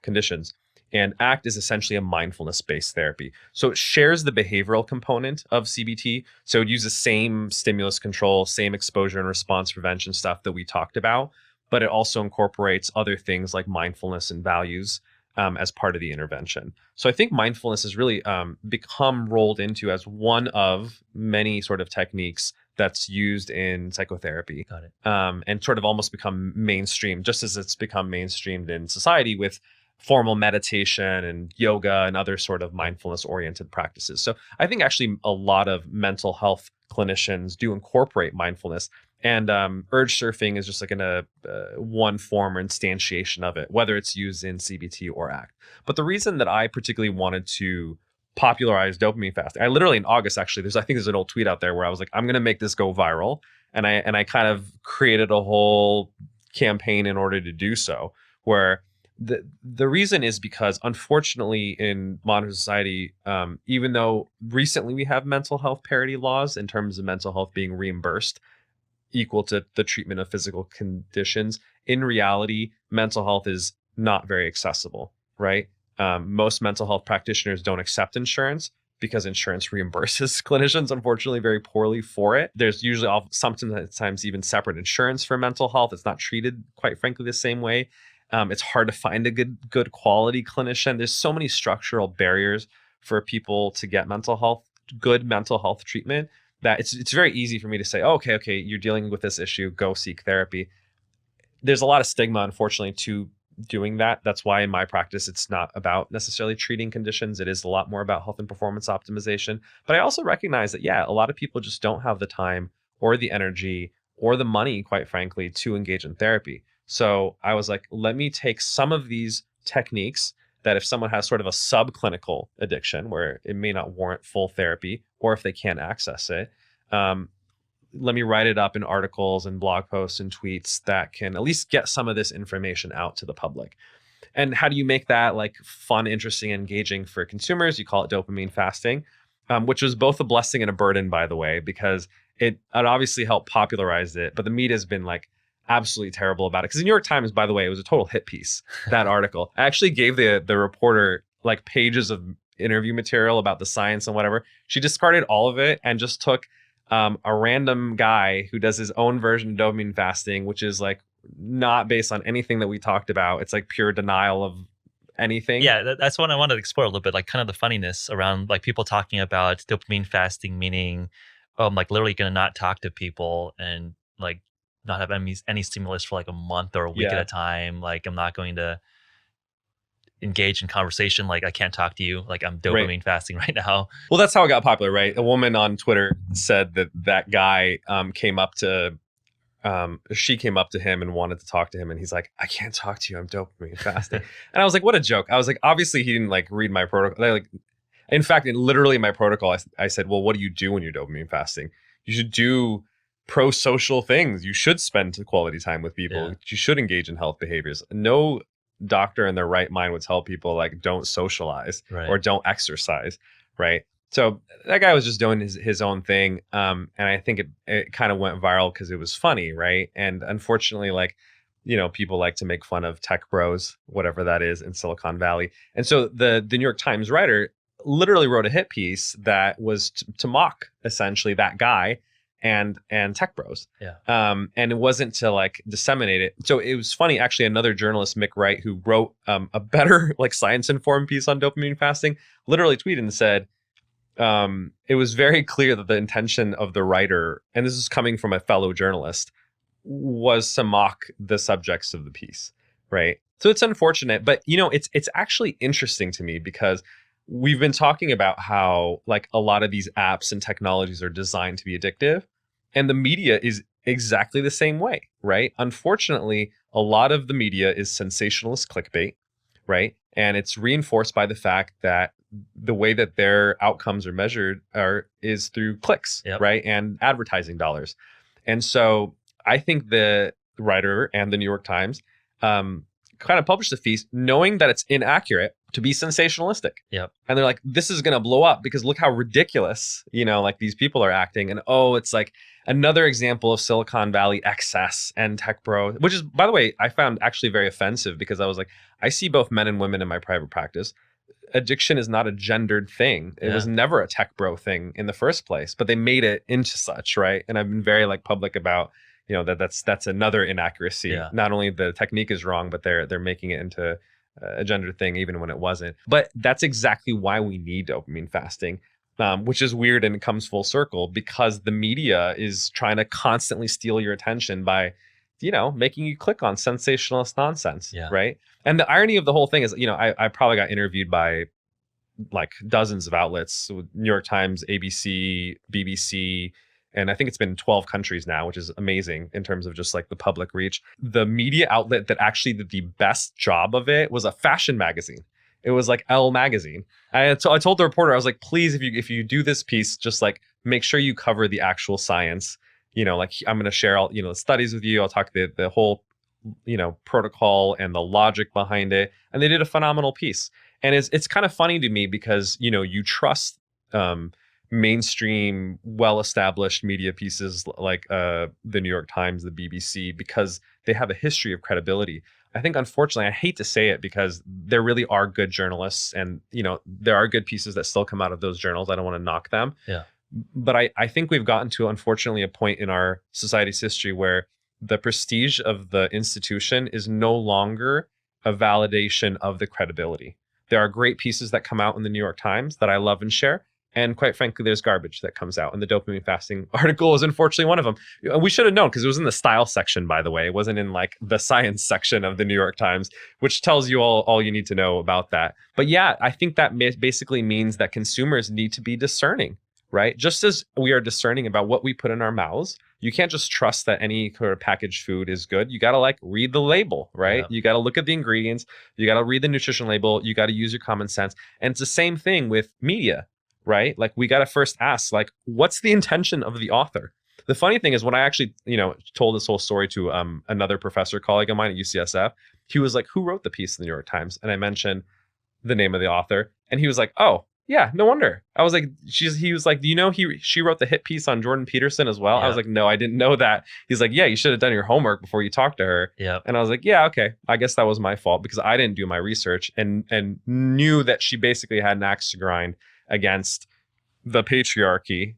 conditions. And ACT is essentially a mindfulness-based therapy. So it shares the behavioral component of CBT. So it uses same stimulus control, same exposure and response prevention stuff that we talked about, but it also incorporates other things like mindfulness and values as part of the intervention. So I think mindfulness has really become rolled into as one of many sort of techniques that's used in psychotherapy. Got it. And sort of almost become mainstream, just as it's become mainstreamed in society with formal meditation and yoga and other sort of mindfulness oriented practices. So I think actually a lot of mental health clinicians do incorporate mindfulness, and urge surfing is just like one form or instantiation of it, whether it's used in CBT or ACT. But the reason that I particularly wanted to popularize dopamine fasting, I literally in August, actually, I think there's an old tweet out there where I was like, I'm going to make this go viral. And I kind of created a whole campaign in order to do so, where the reason is because unfortunately in modern society, even though recently we have mental health parity laws in terms of mental health being reimbursed equal to the treatment of physical conditions, in reality, mental health is not very accessible, right? Most mental health practitioners don't accept insurance because insurance reimburses clinicians, unfortunately, very poorly for it. There's usually sometimes even separate insurance for mental health. It's not treated, quite frankly, the same way. It's hard to find a good quality clinician. There's so many structural barriers for people to get good mental health treatment, that it's very easy for me to say, oh, okay, you're dealing with this issue, go seek therapy. There's a lot of stigma, unfortunately, to doing that. That's why in my practice, it's not about necessarily treating conditions. It is a lot more about health and performance optimization. But I also recognize that, a lot of people just don't have the time or the energy or the money, quite frankly, to engage in therapy. So I was like, let me take some of these techniques that if someone has sort of a subclinical addiction where it may not warrant full therapy, or if they can't access it, let me write it up in articles and blog posts and tweets that can at least get some of this information out to the public. And how do you make that like fun, interesting, engaging for consumers? You call it dopamine fasting, which was both a blessing and a burden, by the way, because it obviously helped popularize it, but the media has been like absolutely terrible about it. Because the New York Times, by the way, it was a total hit piece, that article. I actually gave the reporter like pages of interview material about the science and whatever. She discarded all of it and just took a random guy who does his own version of dopamine fasting, which is like not based on anything that we talked about. It's like pure denial of anything. Yeah, that's what I wanted to explore a little bit, like kind of the funniness around like people talking about dopamine fasting, meaning, I'm like literally going to not talk to people and like not have any stimulus for like a month or a week at a time. Like I'm not going to engage in conversation. Like I can't talk to you. Like I'm dopamine fasting right now. Well, that's how it got popular, right? A woman on Twitter said that guy she came up to him and wanted to talk to him, and he's like, I can't talk to you, I'm dopamine fasting. And I was like, what a joke. I was like, obviously he didn't like read my protocol. In fact, literally in my protocol, I said, well, what do you do when you're dopamine fasting? You should do pro-social things. You should spend quality time with people. Yeah. You should engage in health behaviors. No doctor in their right mind would tell people like don't socialize or don't exercise, right? So that guy was just doing his own thing, and I think it kind of went viral because it was funny, right? And unfortunately, like, people like to make fun of tech bros, whatever that is, in Silicon Valley. And so the New York Times writer literally wrote a hit piece that was to mock essentially that guy and tech bros. Yeah. And it wasn't to like disseminate it. So it was funny, actually, another journalist, Mick Wright, who wrote a better like science informed piece on dopamine fasting, literally tweeted and said, it was very clear that the intention of the writer, and this is coming from a fellow journalist, was to mock the subjects of the piece, right? So it's unfortunate, but it's actually interesting to me because we've been talking about how like a lot of these apps and technologies are designed to be addictive, and the media is exactly the same way, right? Unfortunately, a lot of the media is sensationalist clickbait, right? And it's reinforced by the fact that the way that their outcomes are measured is through clicks, Yep. right? And advertising dollars. And so I think the writer and the New York Times kind of published the piece knowing that it's inaccurate to be sensationalistic. Yep. And they're like, this is going to blow up because look how ridiculous, like these people are acting. And it's like another example of Silicon Valley excess and tech bro, which is, by the way, I found actually very offensive because I was like, I see both men and women in my private practice. Addiction is not a gendered thing. It was never a tech bro thing in the first place, but they made it into such, right? And I've been very like public about, that's another inaccuracy. Yeah. Not only the technique is wrong, but they're making it into a gendered thing even when it wasn't. But that's exactly why we need dopamine fasting, which is weird, and it comes full circle because the media is trying to constantly steal your attention by making you click on sensationalist nonsense, right? And the irony of the whole thing is, I probably got interviewed by like dozens of outlets, New York Times, ABC, BBC, and I think it's been in 12 countries now, which is amazing in terms of just like the public reach. The media outlet that actually did the best job of it was a fashion magazine. It was like Elle magazine. I told the reporter, I was like, please, if you do this piece, just like make sure you cover the actual science. Like I'm going to share all, the studies with you. I'll talk the whole, protocol and the logic behind it. And they did a phenomenal piece. And it's kind of funny to me because, you trust mainstream, well-established media pieces like the New York Times, the BBC, because they have a history of credibility. I think, unfortunately, I hate to say it because there really are good journalists and, there are good pieces that still come out of those journals. I don't want to knock them. Yeah. But I think we've gotten to, unfortunately, a point in our society's history where the prestige of the institution is no longer a validation of the credibility. There are great pieces that come out in the New York Times that I love and share. And quite frankly, there's garbage that comes out. And the dopamine fasting article is unfortunately one of them. We should have known because it was in the style section, by the way. It wasn't in like the science section of the New York Times, which tells you all you need to know about that. But yeah, I think that basically means that consumers need to be discerning, right? Just as we are discerning about what we put in our mouths, you can't just trust that any sort of packaged food is good. You got to like read the label, right? Yeah. You got to look at the ingredients. You got to read the nutrition label. You got to use your common sense. And it's the same thing with media, right? Like we got to first ask, like, what's the intention of the author? The funny thing is when I actually, told this whole story to another professor colleague of mine at UCSF, he was like, who wrote the piece in the New York Times? And I mentioned the name of the author. And he was like, oh, yeah, no wonder. I was like, he was like, do you know she wrote the hit piece on Jordan Peterson as well? Yeah. I was like, no, I didn't know that. He's like, yeah, you should have done your homework before you talked to her. Yeah. And I was like, yeah, okay. I guess that was my fault because I didn't do my research and knew that she basically had an axe to grind against the patriarchy,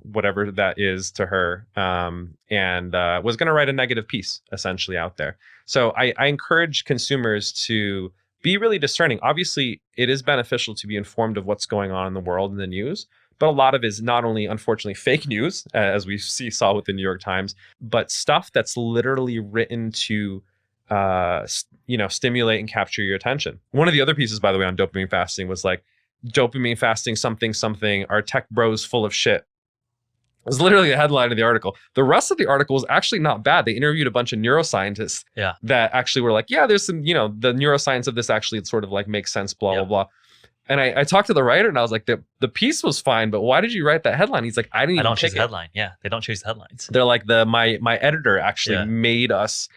whatever that is to her, and was going to write a negative piece essentially out there. So I encourage consumers to be really discerning. Obviously, it is beneficial to be informed of what's going on in the world and the news, but a lot of it is not only, unfortunately, fake news, as we saw with the New York Times, but stuff that's literally written to, stimulate and capture your attention. One of the other pieces, by the way, on dopamine fasting was like, dopamine fasting, something, are tech bros full of shit. It was literally the headline of the article. The rest of the article was actually not bad. They interviewed a bunch of neuroscientists that actually were like, yeah, there's some, the neuroscience of this actually sort of like makes sense, blah, blah. And I talked to the writer and I was like, the piece was fine, but why did you write that headline? He's like, I don't choose the headline. Yeah, they don't choose the headlines. They're like, my editor actually made us,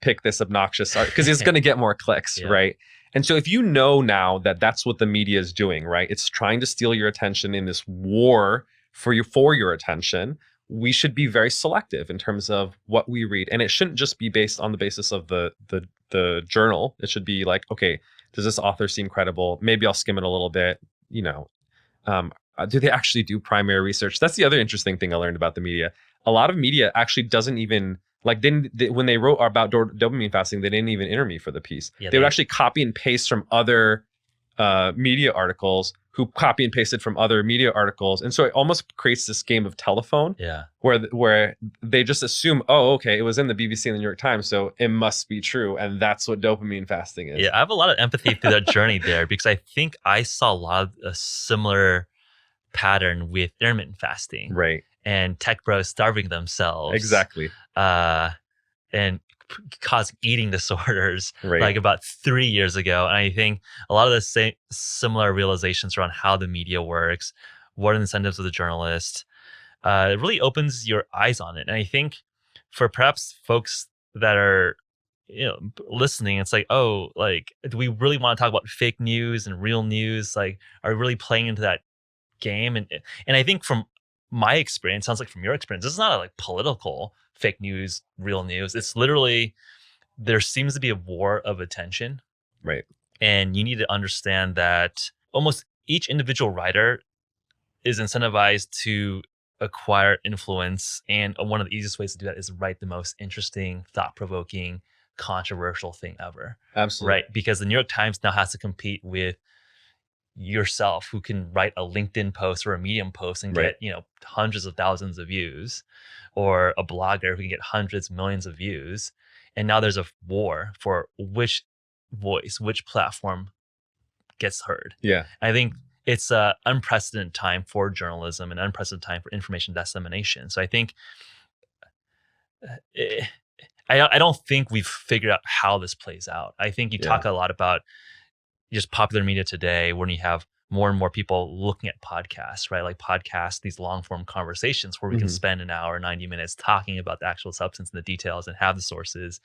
pick this obnoxious art because it's going to get more clicks, right? And so if you know now that that's what the media is doing, right? It's trying to steal your attention in this war for your attention. We should be very selective in terms of what we read. And it shouldn't just be based on the basis of the journal. It should be like, okay, Does this author seem credible? Maybe I'll skim it a little bit. Do they actually do primary research? That's the other interesting thing I learned about the media. A lot of media actually doesn't even when they wrote about dopamine fasting, they didn't even interview me for the piece. Yeah, they would actually copy and paste from other media articles, who copy and pasted from other media articles, and so it almost creates this game of telephone. Yeah. Where they just assume, oh, okay, it was in the BBC and the New York Times, so it must be true, and that's what dopamine fasting is. Yeah, I have a lot of empathy through that journey there, because I think I saw a lot of a similar pattern with intermittent fasting, Right. and tech bros starving themselves, Exactly. And causing eating disorders, Right. like about 3 years ago. And I think a lot of the same similar realizations around how the media works, what are the incentives of the journalist, it really opens your eyes on it. And I think for perhaps folks that are listening, it's like, oh, like, do we really want to talk about fake news and real news? Like, are we really playing into that game? And I think from my experience, sounds like from your experience, this is not like political fake news, real news. It's literally, there seems to be a war of attention. Right. And you need to understand that almost each individual writer is incentivized to acquire influence. And one of the easiest ways to do that is write the most interesting, thought-provoking, controversial thing ever. Absolutely. Right? Because the New York Times now has to compete with yourself, who can write a LinkedIn post or a Medium post and Right. get hundreds of thousands of views, or a blogger who can get hundreds, millions of views. And now there's a war for which voice, which platform gets heard. Yeah. I think it's an unprecedented time for journalism, and unprecedented time for information dissemination. So I think I don't think we've figured out how this plays out. I think you talk a lot about just popular media today, when you have more and more people looking at podcasts, right? Like podcasts, these long form conversations where we can spend an hour, 90 minutes talking about the actual substance and the details and have the sources.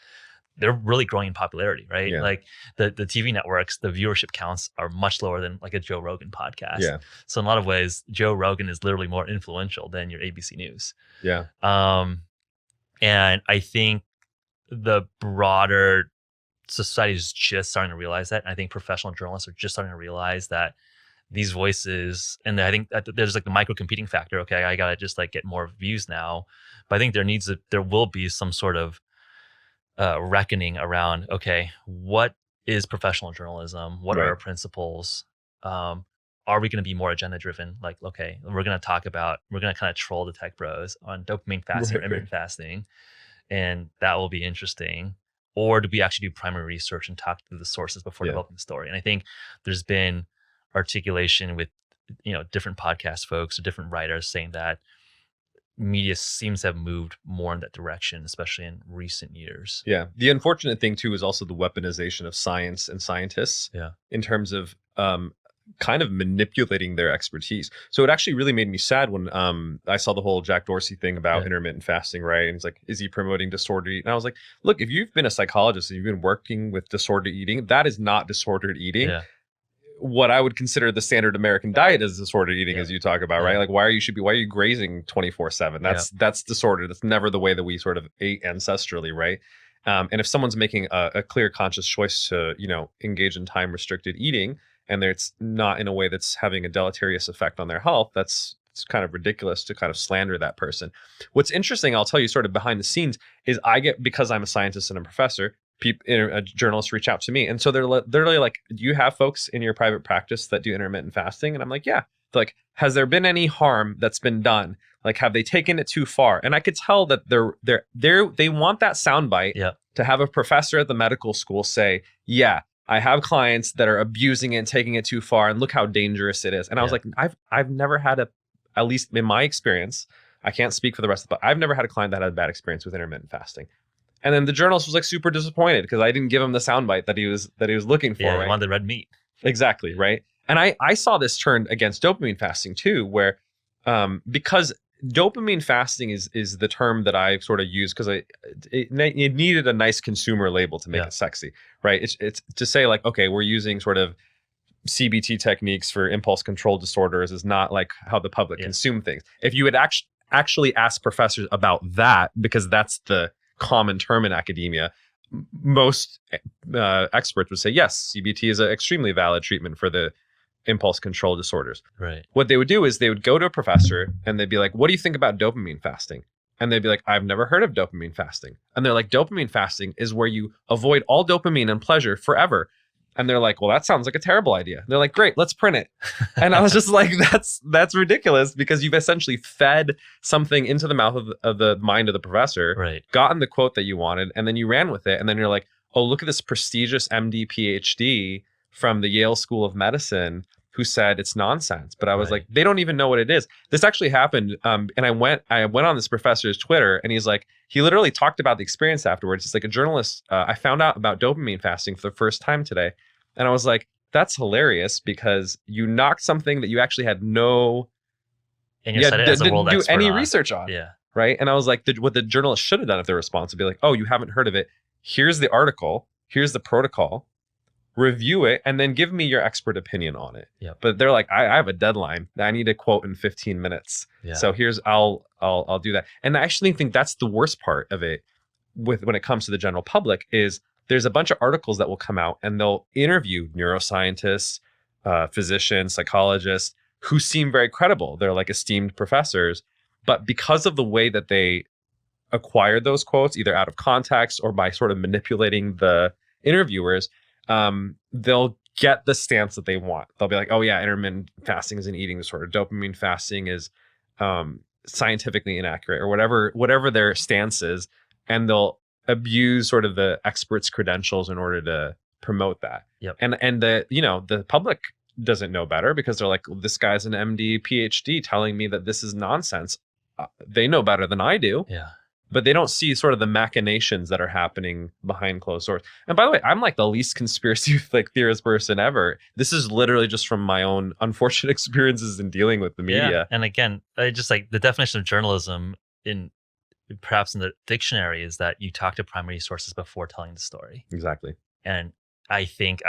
They're really growing in popularity, right? Yeah. Like the TV networks, the viewership counts are much lower than like a Joe Rogan podcast. Yeah. So in a lot of ways, Joe Rogan is literally more influential than your ABC News. Yeah. And I think the broader society is just starting to realize that. And I think professional journalists are just starting to realize that these voices, and I think that there's like the micro competing factor. Okay, I gotta just like get more views now, but I think there will be some sort of reckoning around, okay, what is professional journalism? What are our principles? Are we going to be more agenda driven? Like, okay, we're going to kind of troll the tech bros on dopamine fasting or intermittent fasting, and that will be interesting. Or do we actually do primary research and talk to the sources before developing the story? And I think there's been articulation with different podcast folks or different writers saying that media seems to have moved more in that direction, especially in recent years. Yeah. The unfortunate thing too is also the weaponization of science and scientists in terms of kind of manipulating their expertise. So it actually really made me sad when I saw the whole Jack Dorsey thing about intermittent fasting, right? And it's like, is he promoting disordered eating? And I was like, look, if you've been a psychologist and you've been working with disordered eating, that is not disordered eating. Yeah. What I would consider the standard American diet is disordered eating, as you talk about, right? Like, why are you grazing 24/7? That's disordered. That's never the way that we sort of ate ancestrally, right? And if someone's making a clear, conscious choice to, engage in time restricted eating, and it's not in a way that's having a deleterious effect on their health, it's kind of ridiculous to kind of slander that person. What's interesting, I'll tell you sort of behind the scenes, is because I'm a scientist and a professor, journalists reach out to me. And so they're literally like, do you have folks in your private practice that do intermittent fasting? And I'm like, yeah. They're like, has there been any harm that's been done? Like, have they taken it too far? And I could tell that they want that soundbite to have a professor at the medical school say, yeah, I have clients that are abusing it and taking it too far, and look how dangerous it is. And I was like, I've never had at least in my experience, I can't speak for the rest of it, but I've never had a client that had a bad experience with intermittent fasting. And then the journalist was like super disappointed because I didn't give him the soundbite that he was looking for. Yeah, right? He wanted the red meat. Exactly, right? And I saw this turned against dopamine fasting too, where because dopamine fasting is the term that I sort of use because it needed a nice consumer label to make it sexy, right? It's to say like, okay, we're using sort of CBT techniques for impulse control disorders is not like how the public consume things. If you had actually asked professors about that, because that's the common term in academia, most experts would say, yes, CBT is an extremely valid treatment for the impulse control disorders. Right. What they would do is they would go to a professor and they'd be like, what do you think about dopamine fasting? And they'd be like, I've never heard of dopamine fasting. And they're like, dopamine fasting is where you avoid all dopamine and pleasure forever. And they're like, well, that sounds like a terrible idea. And they're like, great, let's print it. And I was just like, that's ridiculous, because you've essentially fed something into the mouth of the mind of the professor, Right. gotten the quote that you wanted, and then you ran with it. And then you're like, oh, look at this prestigious MD, PhD from the Yale School of Medicine who said it's nonsense. But I was like, they don't even know what it is. This actually happened. And I went on this professor's Twitter, and he's like, he literally talked about the experience afterwards. It's like, a journalist, I found out about dopamine fasting for the first time today. And I was like, that's hilarious, because you knocked something that you actually had no, And you're cited as a world didn't do expert any on. research on. Yeah. Right. And I was like, what the journalist should have done if they're responsible, be like, oh, you haven't heard of it. Here's the article. Here's the protocol. Review it and then give me your expert opinion on it. Yep. But they're like, I have a deadline. I need a quote in 15 minutes. Yeah. So I'll do that. And I actually think that's the worst part of it when it comes to the general public is there's a bunch of articles that will come out and they'll interview neuroscientists, physicians, psychologists who seem very credible. They're like esteemed professors, but because of the way that they acquired those quotes, either out of context or by sort of manipulating the interviewers, they'll get the stance that they want. They'll be like, oh yeah, intermittent fasting is an eating disorder. Dopamine fasting is scientifically inaccurate, or whatever their stance is. And they'll abuse sort of the expert's credentials in order to promote that. Yep. And the public doesn't know better, because they're like, well, this guy's an MD, PhD telling me that this is nonsense. They know better than I do. Yeah. But they don't see sort of the machinations that are happening behind closed doors. And by the way, I'm like the least conspiracy theorist person ever. This is literally just from my own unfortunate experiences in dealing with the media. Yeah. And again, I just like the definition of journalism perhaps in the dictionary is that you talk to primary sources before telling the story. Exactly. And I think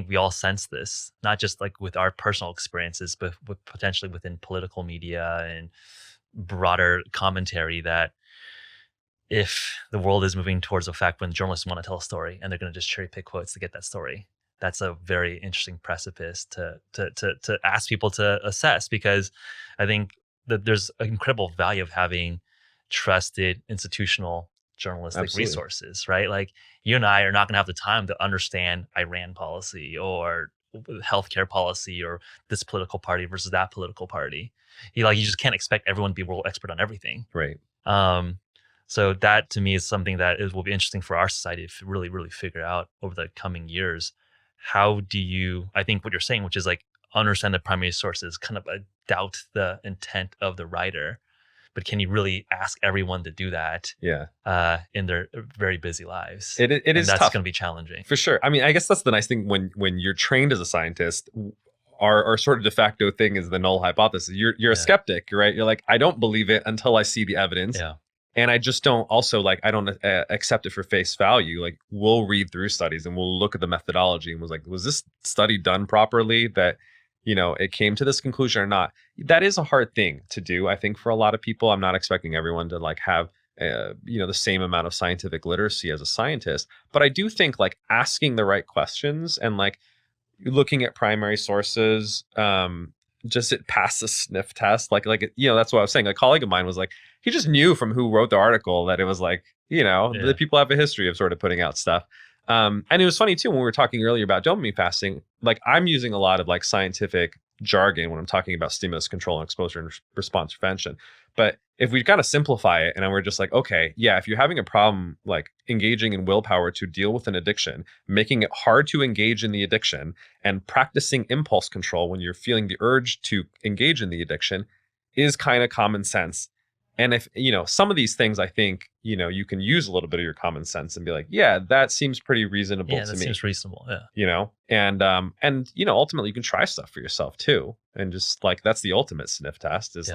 we all sense this, not just like with our personal experiences, but potentially within political media and broader commentary, that if the world is moving towards the fact when journalists want to tell a story and they're going to just cherry pick quotes to get that story, that's a very interesting precipice to ask people to assess, because I think that there's an incredible value of having trusted institutional journalistic Absolutely. resources, right? Like you and I are not going to have the time to understand Iran policy or healthcare policy or this political party versus that political party. You just can't expect everyone to be a world expert on everything. Right. So that to me is something that will be interesting for our society to really, really figure out over the coming years. How do you, I think what you're saying, which is like understand the primary sources, kind of doubt the intent of the writer, but can you really ask everyone to do that? Yeah. In their very busy lives? It is that's tough. going to be challenging. For sure. I mean, I guess that's the nice thing when you're trained as a scientist. Our sort of de facto thing is the null hypothesis. You're a skeptic, right? You're like, I don't believe it until I see the evidence. Yeah. And I just don't I don't accept it for face value. Like, we'll read through studies and we'll look at the methodology and was this study done properly, that, it came to this conclusion or not? That is a hard thing to do, I think, for a lot of people. I'm not expecting everyone to have, the same amount of scientific literacy as a scientist. But I do think asking the right questions and looking at primary sources, just it passed the sniff test. That's what I was saying. A colleague of mine was like, he just knew from who wrote the article that it was the people have a history of sort of putting out stuff. And it was funny too, when we were talking earlier about dopamine fasting, I'm using a lot of scientific jargon when I'm talking about stimulus control and exposure and response prevention. But if we kind of simplify it and we're just okay, yeah, if you're having a problem engaging in willpower to deal with an addiction, making it hard to engage in the addiction, and practicing impulse control when you're feeling the urge to engage in the addiction is kind of common sense. And if, some of these things, I think, you can use a little bit of your common sense and be like, yeah, that seems pretty reasonable to me. Yeah, that seems reasonable. Yeah. And ultimately you can try stuff for yourself too. And just that's the ultimate sniff test is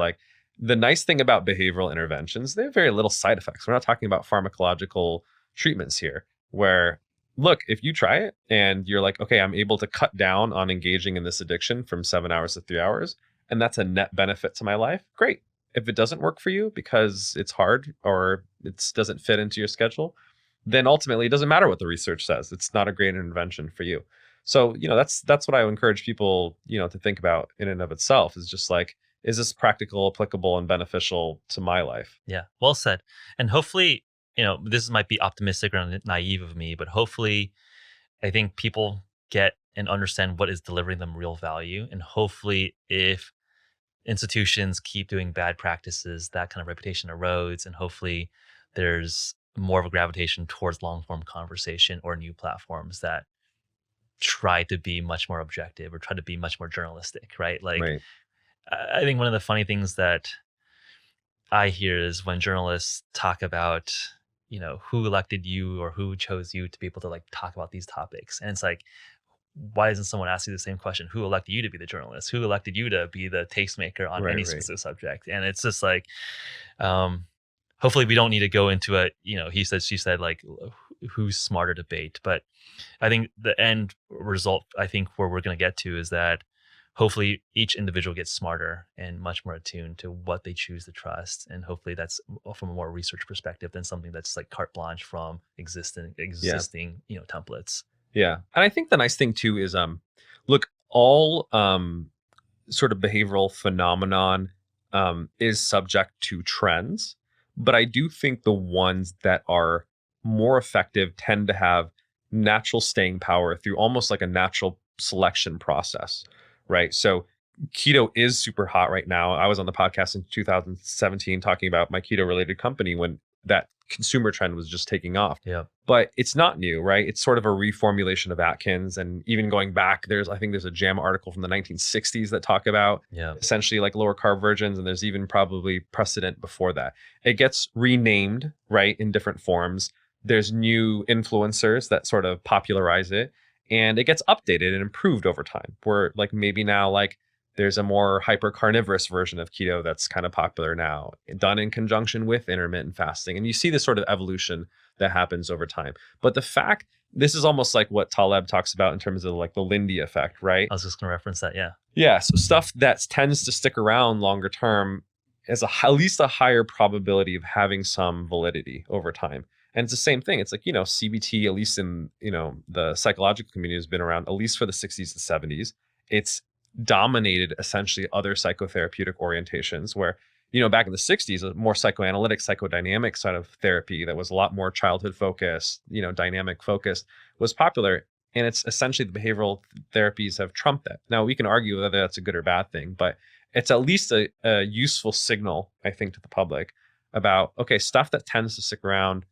the nice thing about behavioral interventions, they have very little side effects. We're not talking about pharmacological treatments here, where, look, if you try it and you're okay, I'm able to cut down on engaging in this addiction from 7 hours to 3 hours, and that's a net benefit to my life, great. If it doesn't work for you because it's hard or it doesn't fit into your schedule, then ultimately it doesn't matter what the research says. It's not a great intervention for you. So, that's what I would encourage people, to think about in and of itself, is just like, is this practical, applicable, and beneficial to my life? Yeah, well said. And hopefully, this might be optimistic or naive of me, but hopefully, I think people get and understand what is delivering them real value. And hopefully, if institutions keep doing bad practices, that kind of reputation erodes. And hopefully, there's more of a gravitation towards long form conversation or new platforms that try to be much more objective or try to be much more journalistic, right? Like, Right. I think one of the funny things that I hear is when journalists talk about, who elected you or who chose you to be able to like talk about these topics. And it's like, why doesn't someone ask you the same question? Who elected you to be the journalist? Who elected you to be the tastemaker on Right, any right. specific subject? And it's just like, hopefully we don't need to go into a, he said, she said, like, who's smarter debate. But I think the end result, I think where we're going to get to is that hopefully each individual gets smarter and much more attuned to what they choose to trust. And hopefully that's from a more research perspective than something that's like carte blanche from existing, templates. Yeah. And I think the nice thing too is, look, all sort of behavioral phenomenon is subject to trends, but I do think the ones that are more effective tend to have natural staying power through almost like a natural selection process, right? So keto is super hot right now. I was on the podcast in 2017 talking about my keto related company when that consumer trend was just taking off. Yeah. But it's not new, right? It's sort of a reformulation of Atkins. And even going back, I think there's a JAMA article from the 1960s that talk about essentially like lower carb versions. And there's even probably precedent before that. It gets renamed, right, in different forms. There's new influencers that sort of popularize it, and it gets updated and improved over time. Where like maybe now like there's a more hyper carnivorous version of keto that's kind of popular now, done in conjunction with intermittent fasting. And you see this sort of evolution that happens over time. But the fact, this is almost like what Taleb talks about in terms of like the Lindy effect, right? I was just going to reference that. Yeah. Yeah. So stuff that tends to stick around longer term has at least a higher probability of having some validity over time. And it's the same thing. It's like, CBT, at least in, the psychological community, has been around at least for the 60s to 70s. It's dominated essentially other psychotherapeutic orientations where, back in the 60s, a more psychoanalytic, psychodynamic side of therapy that was a lot more childhood focused, dynamic focused was popular. And it's essentially the behavioral therapies have trumped that. Now, we can argue whether that's a good or bad thing, but it's at least a useful signal, I think, to the public about, okay, stuff that tends to stick around,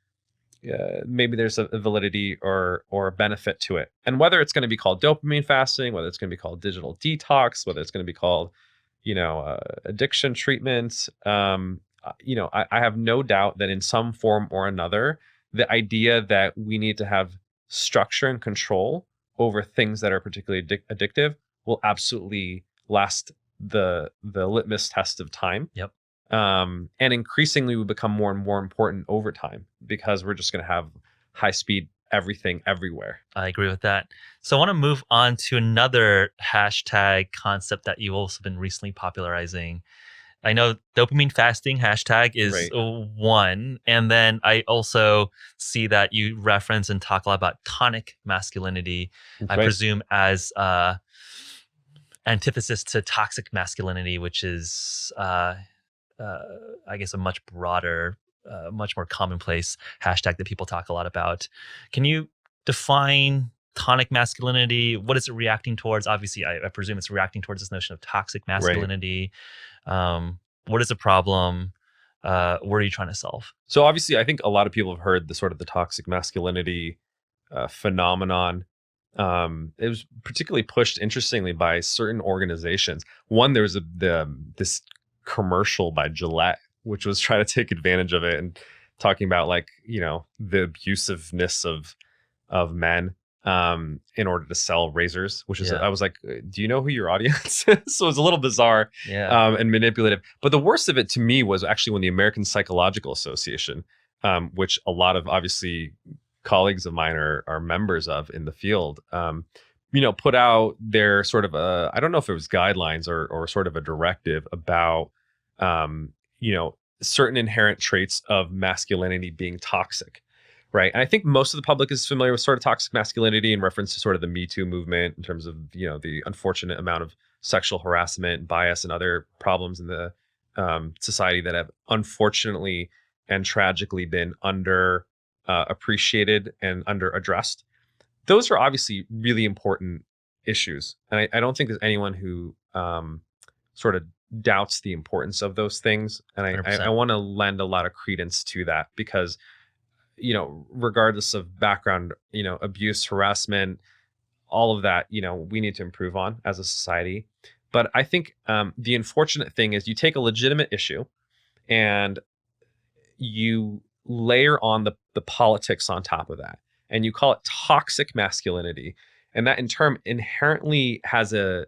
maybe there's a validity or a benefit to it. And whether it's going to be called dopamine fasting, whether it's going to be called digital detox, whether it's going to be called, addiction treatment, I have no doubt that in some form or another, the idea that we need to have structure and control over things that are particularly addictive will absolutely last the litmus test of time. Yep. And increasingly will become more and more important over time because we're just going to have high speed everything everywhere. I agree with that. So I want to move on to another hashtag concept that you've also been recently popularizing. I know dopamine fasting hashtag is one. And then I also see that you reference and talk a lot about tonic masculinity, I presume as antithesis to toxic masculinity, which is I guess a much broader, much more commonplace hashtag that people talk a lot about. Can you define tonic masculinity? What is it reacting towards? Obviously, I presume it's reacting towards this notion of toxic masculinity. What is the problem? What are you trying to solve? So obviously, I think a lot of people have heard the sort of the toxic masculinity phenomenon. It was particularly pushed, interestingly, by certain organizations. One, there was this commercial by Gillette, which was trying to take advantage of it and talking about like, the abusiveness of men in order to sell razors, which is, I was like, do you know who your audience is? So it was a little bizarre and manipulative. But the worst of it to me was actually when the American Psychological Association, which a lot of obviously colleagues of mine are members of in the field, put out their sort of I don't know if it was guidelines or sort of a directive about, certain inherent traits of masculinity being toxic. right? And I think most of the public is familiar with sort of toxic masculinity in reference to sort of the Me Too movement in terms of, the unfortunate amount of sexual harassment, bias, and other problems in the society that have unfortunately and tragically been under appreciated and under addressed. Those are obviously really important issues. And I don't think there's anyone who sort of doubts the importance of those things. And I 100%. want to lend a lot of credence to that because, regardless of background, abuse, harassment, all of that, we need to improve on as a society. But I think the unfortunate thing is you take a legitimate issue and you layer on the politics on top of that, and you call it toxic masculinity. And that in turn inherently has a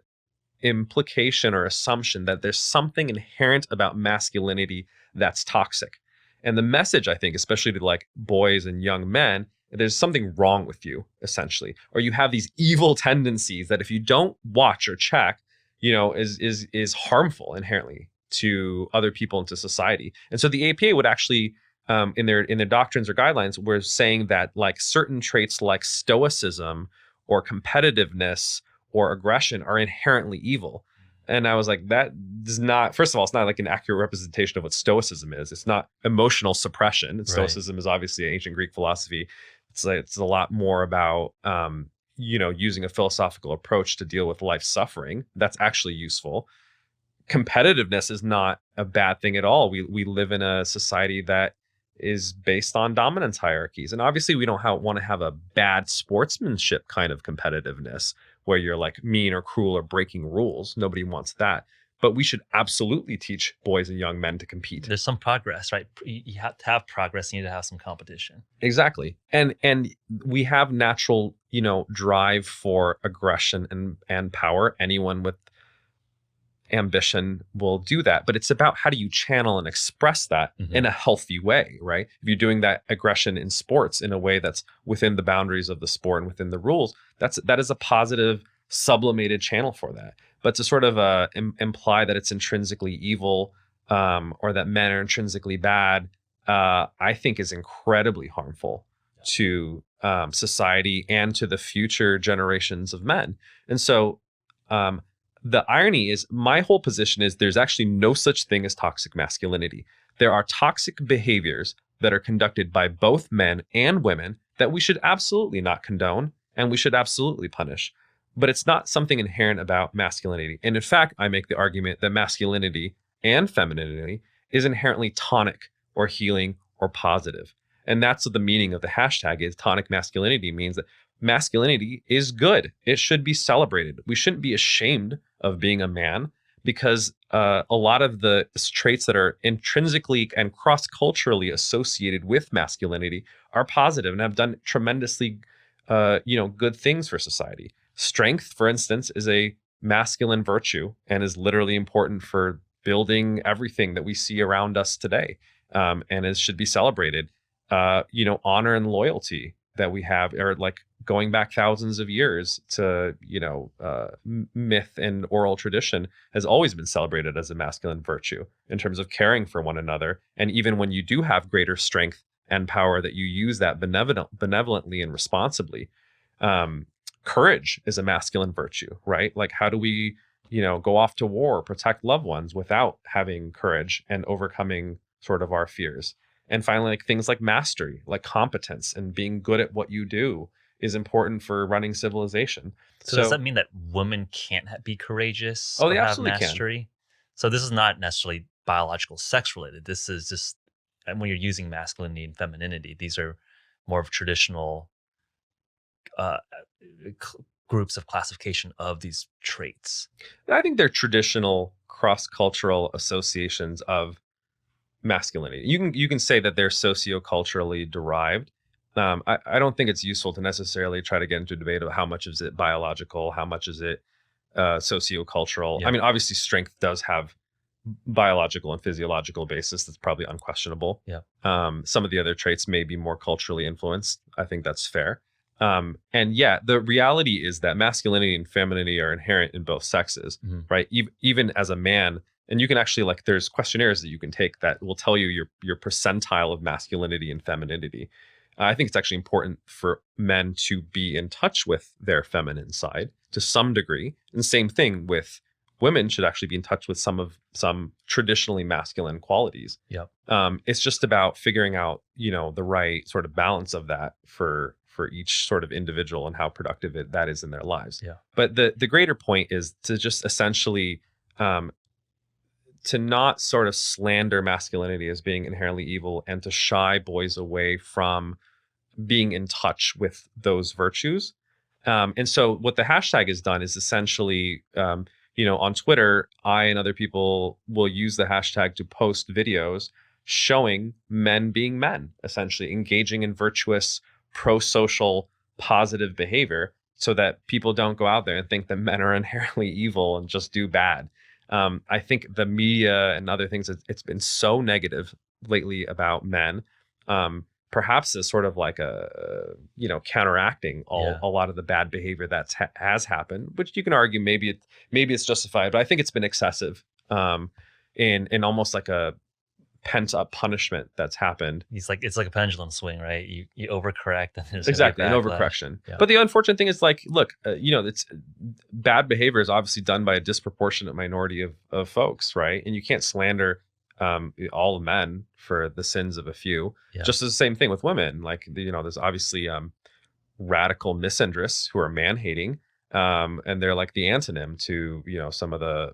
implication or assumption that there's something inherent about masculinity that's toxic. And the message, I think, especially to like boys and young men, there's something wrong with you, essentially, or you have these evil tendencies that if you don't watch or check, is harmful inherently to other people and to society. And so the APA would actually, in their doctrines or guidelines, were saying that like certain traits like stoicism or competitiveness or aggression are inherently evil. And I was like, that does not, first of all, it's not like an accurate representation of what stoicism is. It's not emotional suppression. And stoicism is obviously ancient Greek philosophy. It's a lot more about, using a philosophical approach to deal with life suffering. That's actually useful. Competitiveness is not a bad thing at all. We live in a society that is based on dominance hierarchies. And obviously we don't want to have a bad sportsmanship kind of competitiveness where you're like mean or cruel or breaking rules. Nobody wants that. But we should absolutely teach boys and young men to compete. There's some progress, right? You have to have progress. You need to have some competition. Exactly. And we have natural, drive for aggression and power. Anyone with ambition will do that, but it's about how do you channel and express that in a healthy way, right? If you're doing that aggression in sports in a way that's within the boundaries of the sport and within the rules, that is a positive sublimated channel for that. But to sort of imply that it's intrinsically evil or that men are intrinsically bad, I think is incredibly harmful to society and to the future generations of men. And so the irony is my whole position is there's actually no such thing as toxic masculinity. There are toxic behaviors that are conducted by both men and women that we should absolutely not condone and we should absolutely punish. But it's not something inherent about masculinity. And in fact, I make the argument that masculinity and femininity is inherently tonic or healing or positive. And that's what the meaning of the hashtag is. Tonic masculinity means that masculinity is good. It should be celebrated. We shouldn't be ashamed of being a man because a lot of the traits that are intrinsically and cross-culturally associated with masculinity are positive and have done tremendously good things for society. Strength, for instance, is a masculine virtue and is literally important for building everything that we see around us today, and it should be celebrated. Honor and loyalty that we have are like going back thousands of years to, myth and oral tradition has always been celebrated as a masculine virtue in terms of caring for one another. And even when you do have greater strength and power, that you use that benevolently and responsibly. Courage is a masculine virtue, right? Like how do we, go off to war, protect loved ones without having courage and overcoming sort of our fears? And finally, like things like mastery, like competence and being good at what you do is important for running civilization. So does that mean that women can't be courageous or they have absolutely mastery? can. So this is not necessarily biological sex related. This is just when you're using masculinity and femininity, these are more of traditional groups of classification of these traits. I think they're traditional cross-cultural associations of masculinity. You can say that they're socioculturally derived. I don't think it's useful to necessarily try to get into a debate of how much is it biological, how much is it sociocultural. Yeah. I mean, obviously, strength does have biological and physiological basis. That's probably unquestionable. Yeah. Some of the other traits may be more culturally influenced. I think that's fair. And yeah, the reality is that masculinity and femininity are inherent in both sexes, right? Even as a man. And you can actually there's questionnaires that you can take that will tell you your percentile of masculinity and femininity. I think it's actually important for men to be in touch with their feminine side to some degree. And same thing with women should actually be in touch with some traditionally masculine qualities. Yep. It's just about figuring out, the right sort of balance of that for each sort of individual and how productive that is in their lives. Yeah. But the greater point is to just essentially to not sort of slander masculinity as being inherently evil and to shy boys away from being in touch with those virtues. And so what the hashtag has done is essentially, on Twitter, I and other people will use the hashtag to post videos showing men being men, essentially engaging in virtuous, pro-social, positive behavior so that people don't go out there and think that men are inherently evil and just do bad. I think the media and other things, it's been so negative lately about men, perhaps as sort of like counteracting a lot of the bad behavior that has happened, which you can argue maybe it's justified, but I think it's been excessive, in almost like a pent up punishment that's happened. It's like a pendulum swing, right? You overcorrect and there's Exactly an backlash. overcorrection. Yeah. But the unfortunate thing is, like, look, it's bad behavior is obviously done by a disproportionate minority of folks, right? And you can't slander all men for the sins of a few. Yeah. Just as the same thing with women. Like, there's obviously radical misandrists who are man hating, and they're like the antonym to some of the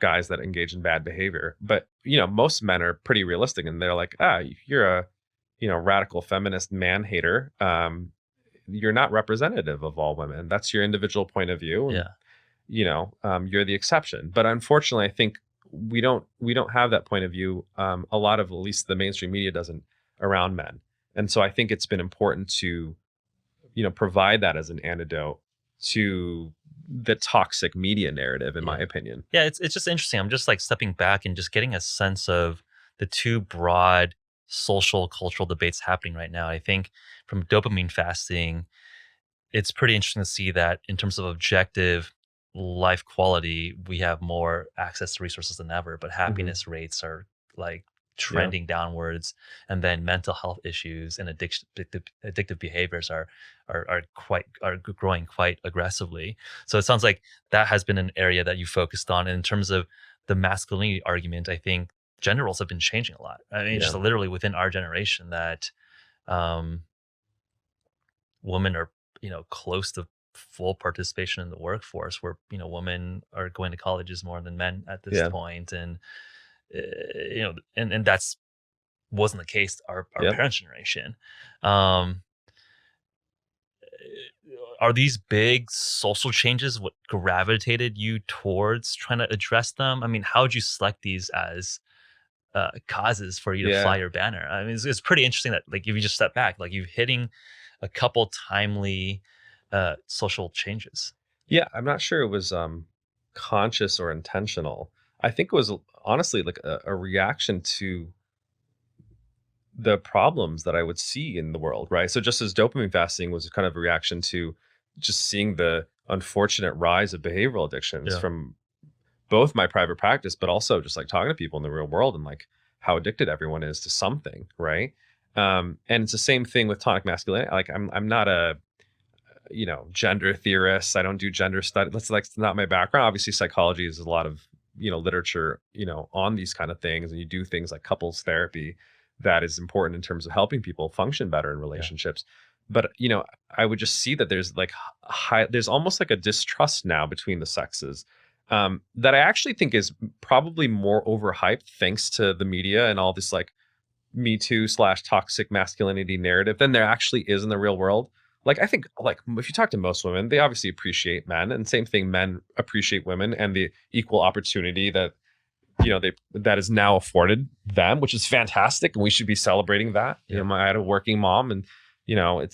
guys that engage in bad behavior. But most men are pretty realistic, and they're like, you're a radical feminist man hater. You're not representative of all women. That's your individual point of view. And, you're the exception. But unfortunately, I think we don't have that point of view. A lot of, at least the mainstream media doesn't, around men. And so I think it's been important to, provide that as an antidote to the toxic media narrative, in my opinion. Yeah, it's just interesting. I'm just like stepping back and just getting a sense of the two broad social cultural debates happening right now. I think from dopamine fasting, it's pretty interesting to see that in terms of objective life quality, we have more access to resources than ever, but happiness rates are like trending downwards, and then mental health issues and addictive behaviors are growing quite aggressively. So it sounds like that has been an area that you focused on. And in terms of the masculinity argument, I think gender roles have been changing a lot. I mean, just literally within our generation, that women are close to full participation in the workforce, where women are going to colleges more than men at this point, and and that's wasn't the case our parents' generation. Are these big social changes what gravitated you towards trying to address them? I mean, how would you select these as causes for you to fly your banner? I mean, it's pretty interesting that, like, if you just step back, like, you're hitting a couple timely social changes. Yeah, I'm not sure it was conscious or intentional. I think it was honestly like a reaction to the problems that I would see in the world, right? So just as dopamine fasting was kind of a reaction to just seeing the unfortunate rise of behavioral addictions from both my private practice, but also just like talking to people in the real world and like how addicted everyone is to something, right? And it's the same thing with tonic masculinity. Like, I'm not a gender theorist. I don't do gender study. That's not my background. Obviously, psychology is a lot of literature on these kind of things, and you do things like couples therapy that is important in terms of helping people function better in relationships. But I would just see that there's like there's almost like a distrust now between the sexes, that I actually think is probably more overhyped thanks to the media and all this like Me Too / toxic masculinity narrative than there actually is in the real world. Like, I think, like, if you talk to most women, they obviously appreciate men, and same thing, men appreciate women and the equal opportunity that that is now afforded them, which is fantastic, and we should be celebrating that. I had a working mom, and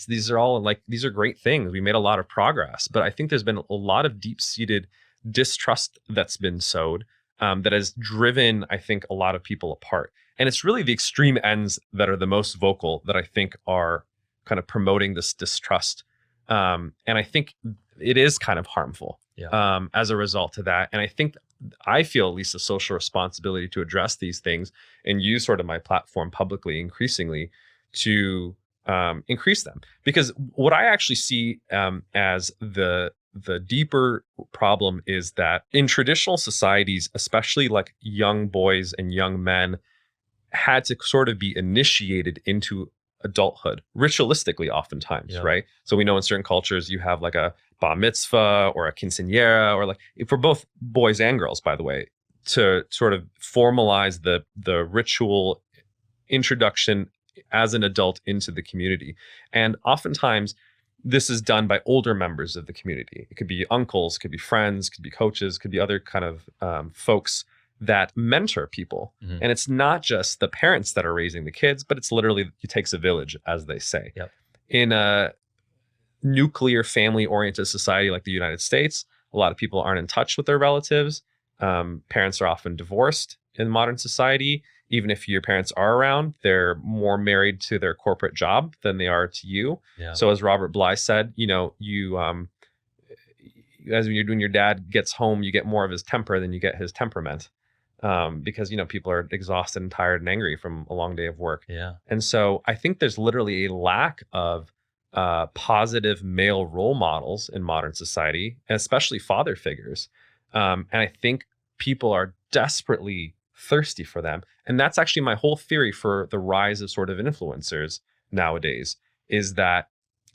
these are great things. We made a lot of progress, but I think there's been a lot of deep-seated distrust that's been sowed, that has driven, I think, a lot of people apart. And it's really the extreme ends that are the most vocal that I think are kind of promoting this distrust. And I think it is kind of harmful as a result of that. And I feel at least a social responsibility to address these things and use sort of my platform publicly increasingly to increase them. Because what I actually see as the deeper problem is that in traditional societies, especially like young boys and young men had to sort of be initiated into adulthood ritualistically oftentimes, Yeah. right? So we know in certain cultures you have like a bar mitzvah or a quinceañera, or like for both boys and girls, by the way, to sort of formalize the ritual introduction as an adult into the community. And oftentimes this is done by older members of the community. It could be uncles, could be friends, could be coaches, could be other kind of folks that mentor people. Mhm. And it's not just the parents that are raising the kids, but it's literally, it takes a village, as they say. Yep. In a nuclear family oriented society like the United States, a lot of people aren't in touch with their relatives. Parents are often divorced in modern society. Even if your parents are around, they're more married to their corporate job than they are to you. Yeah. So as Robert Bly said, you as when your dad gets home, you get more of his temper than you get his temperament. Because people are exhausted and tired and angry from a long day of work. Yeah. And so I think there's literally a lack of positive male role models in modern society, and especially father figures. And I think people are desperately thirsty for them. And that's actually my whole theory for the rise of sort of influencers nowadays, is that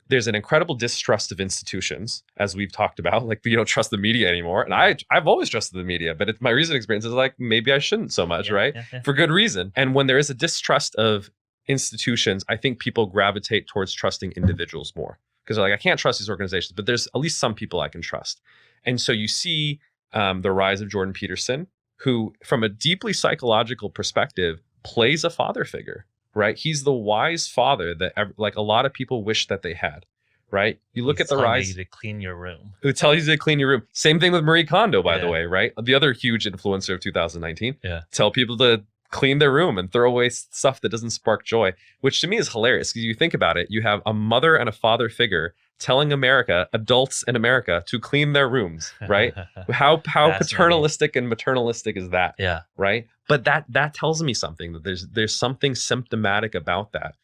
there's an incredible distrust of institutions, as we've talked about. Like, you don't trust the media anymore. And I've always trusted the media, but my recent experience is like, maybe I shouldn't so much, right? Yeah. For good reason. And when there is a distrust of institutions, I think people gravitate towards trusting individuals more. Because they're like, I can't trust these organizations, but there's at least some people I can trust. And so you see the rise of Jordan Peterson, who, from a deeply psychological perspective, plays a father figure. Right? He's the wise father that like a lot of people wish that they had, right? You look at the rise. You to clean your room. Who tells you to clean your room. Same thing with Marie Kondo, by the Yeah. way, right? The other huge influencer of 2019. Yeah. Tell people to clean their room and throw away stuff that doesn't spark joy, which to me is hilarious. Because you think about it, you have a mother and a father figure telling adults in America, to clean their rooms, right? How paternalistic and maternalistic is that? Yeah. Right. But that tells me something, that there's something symptomatic about that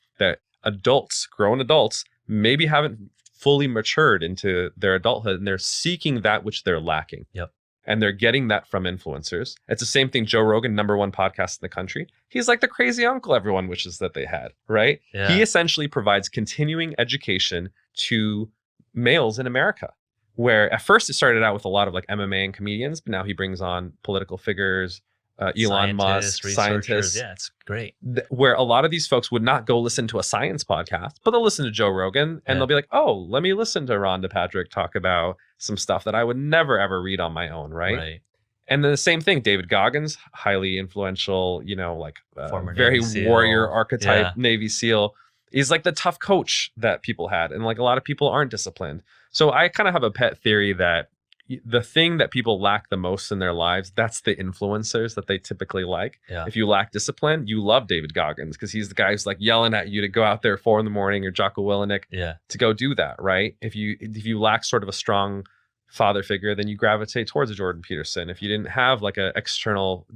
grown adults, maybe haven't fully matured into their adulthood, and they're seeking that which they're lacking. Yep. And they're getting that from influencers. It's the same thing. Joe Rogan, #1 podcast in the country. He's like the crazy uncle everyone wishes that they had, right? Yeah. He essentially provides continuing education to males in America, where at first it started out with a lot of like MMA and comedians, but now he brings on political figures, Elon Musk, scientists. Yeah, it's great. Where a lot of these folks would not go listen to a science podcast, but they'll listen to Joe Rogan and they'll be like, oh, let me listen to Rhonda Patrick talk about some stuff that I would never, ever read on my own, right? And then the same thing, David Goggins, highly influential, Former very Navy SEAL. warrior archetype Navy SEAL. He's like the tough coach that people had. And like a lot of people aren't disciplined. So I kind of have a pet theory that the thing that people lack the most in their lives, that's the influencers that they typically like. Yeah. If you lack discipline, you love David Goggins because he's the guy who's like yelling at you to go out there 4 a.m, or Jocko Willenick to go do that, right? If you lack sort of a strong father figure, then you gravitate towards a Jordan Peterson. If you didn't have like an external,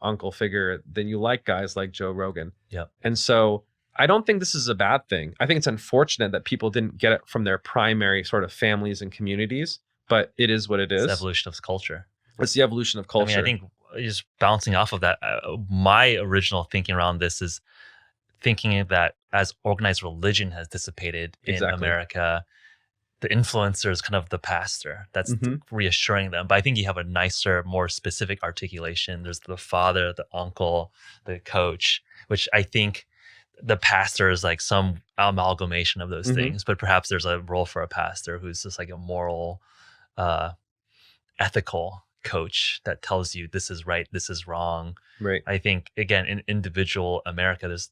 uncle figure, then you like guys like Joe Rogan. Yep. And so I don't think this is a bad thing. I think it's unfortunate that people didn't get it from their primary sort of families and communities, but it is what it is. It's the evolution of culture. It's the evolution of culture. I think just bouncing off of that, my original thinking around this is thinking that as organized religion has dissipated in America, the influencer is kind of the pastor that's reassuring them. But I think you have a nicer, more specific articulation. There's the father, the uncle, the coach, which I think the pastor is like some amalgamation of those things. But perhaps there's a role for a pastor who's just like a moral, ethical coach that tells you this is right, this is wrong. Right. I think, again, in individual America, there's,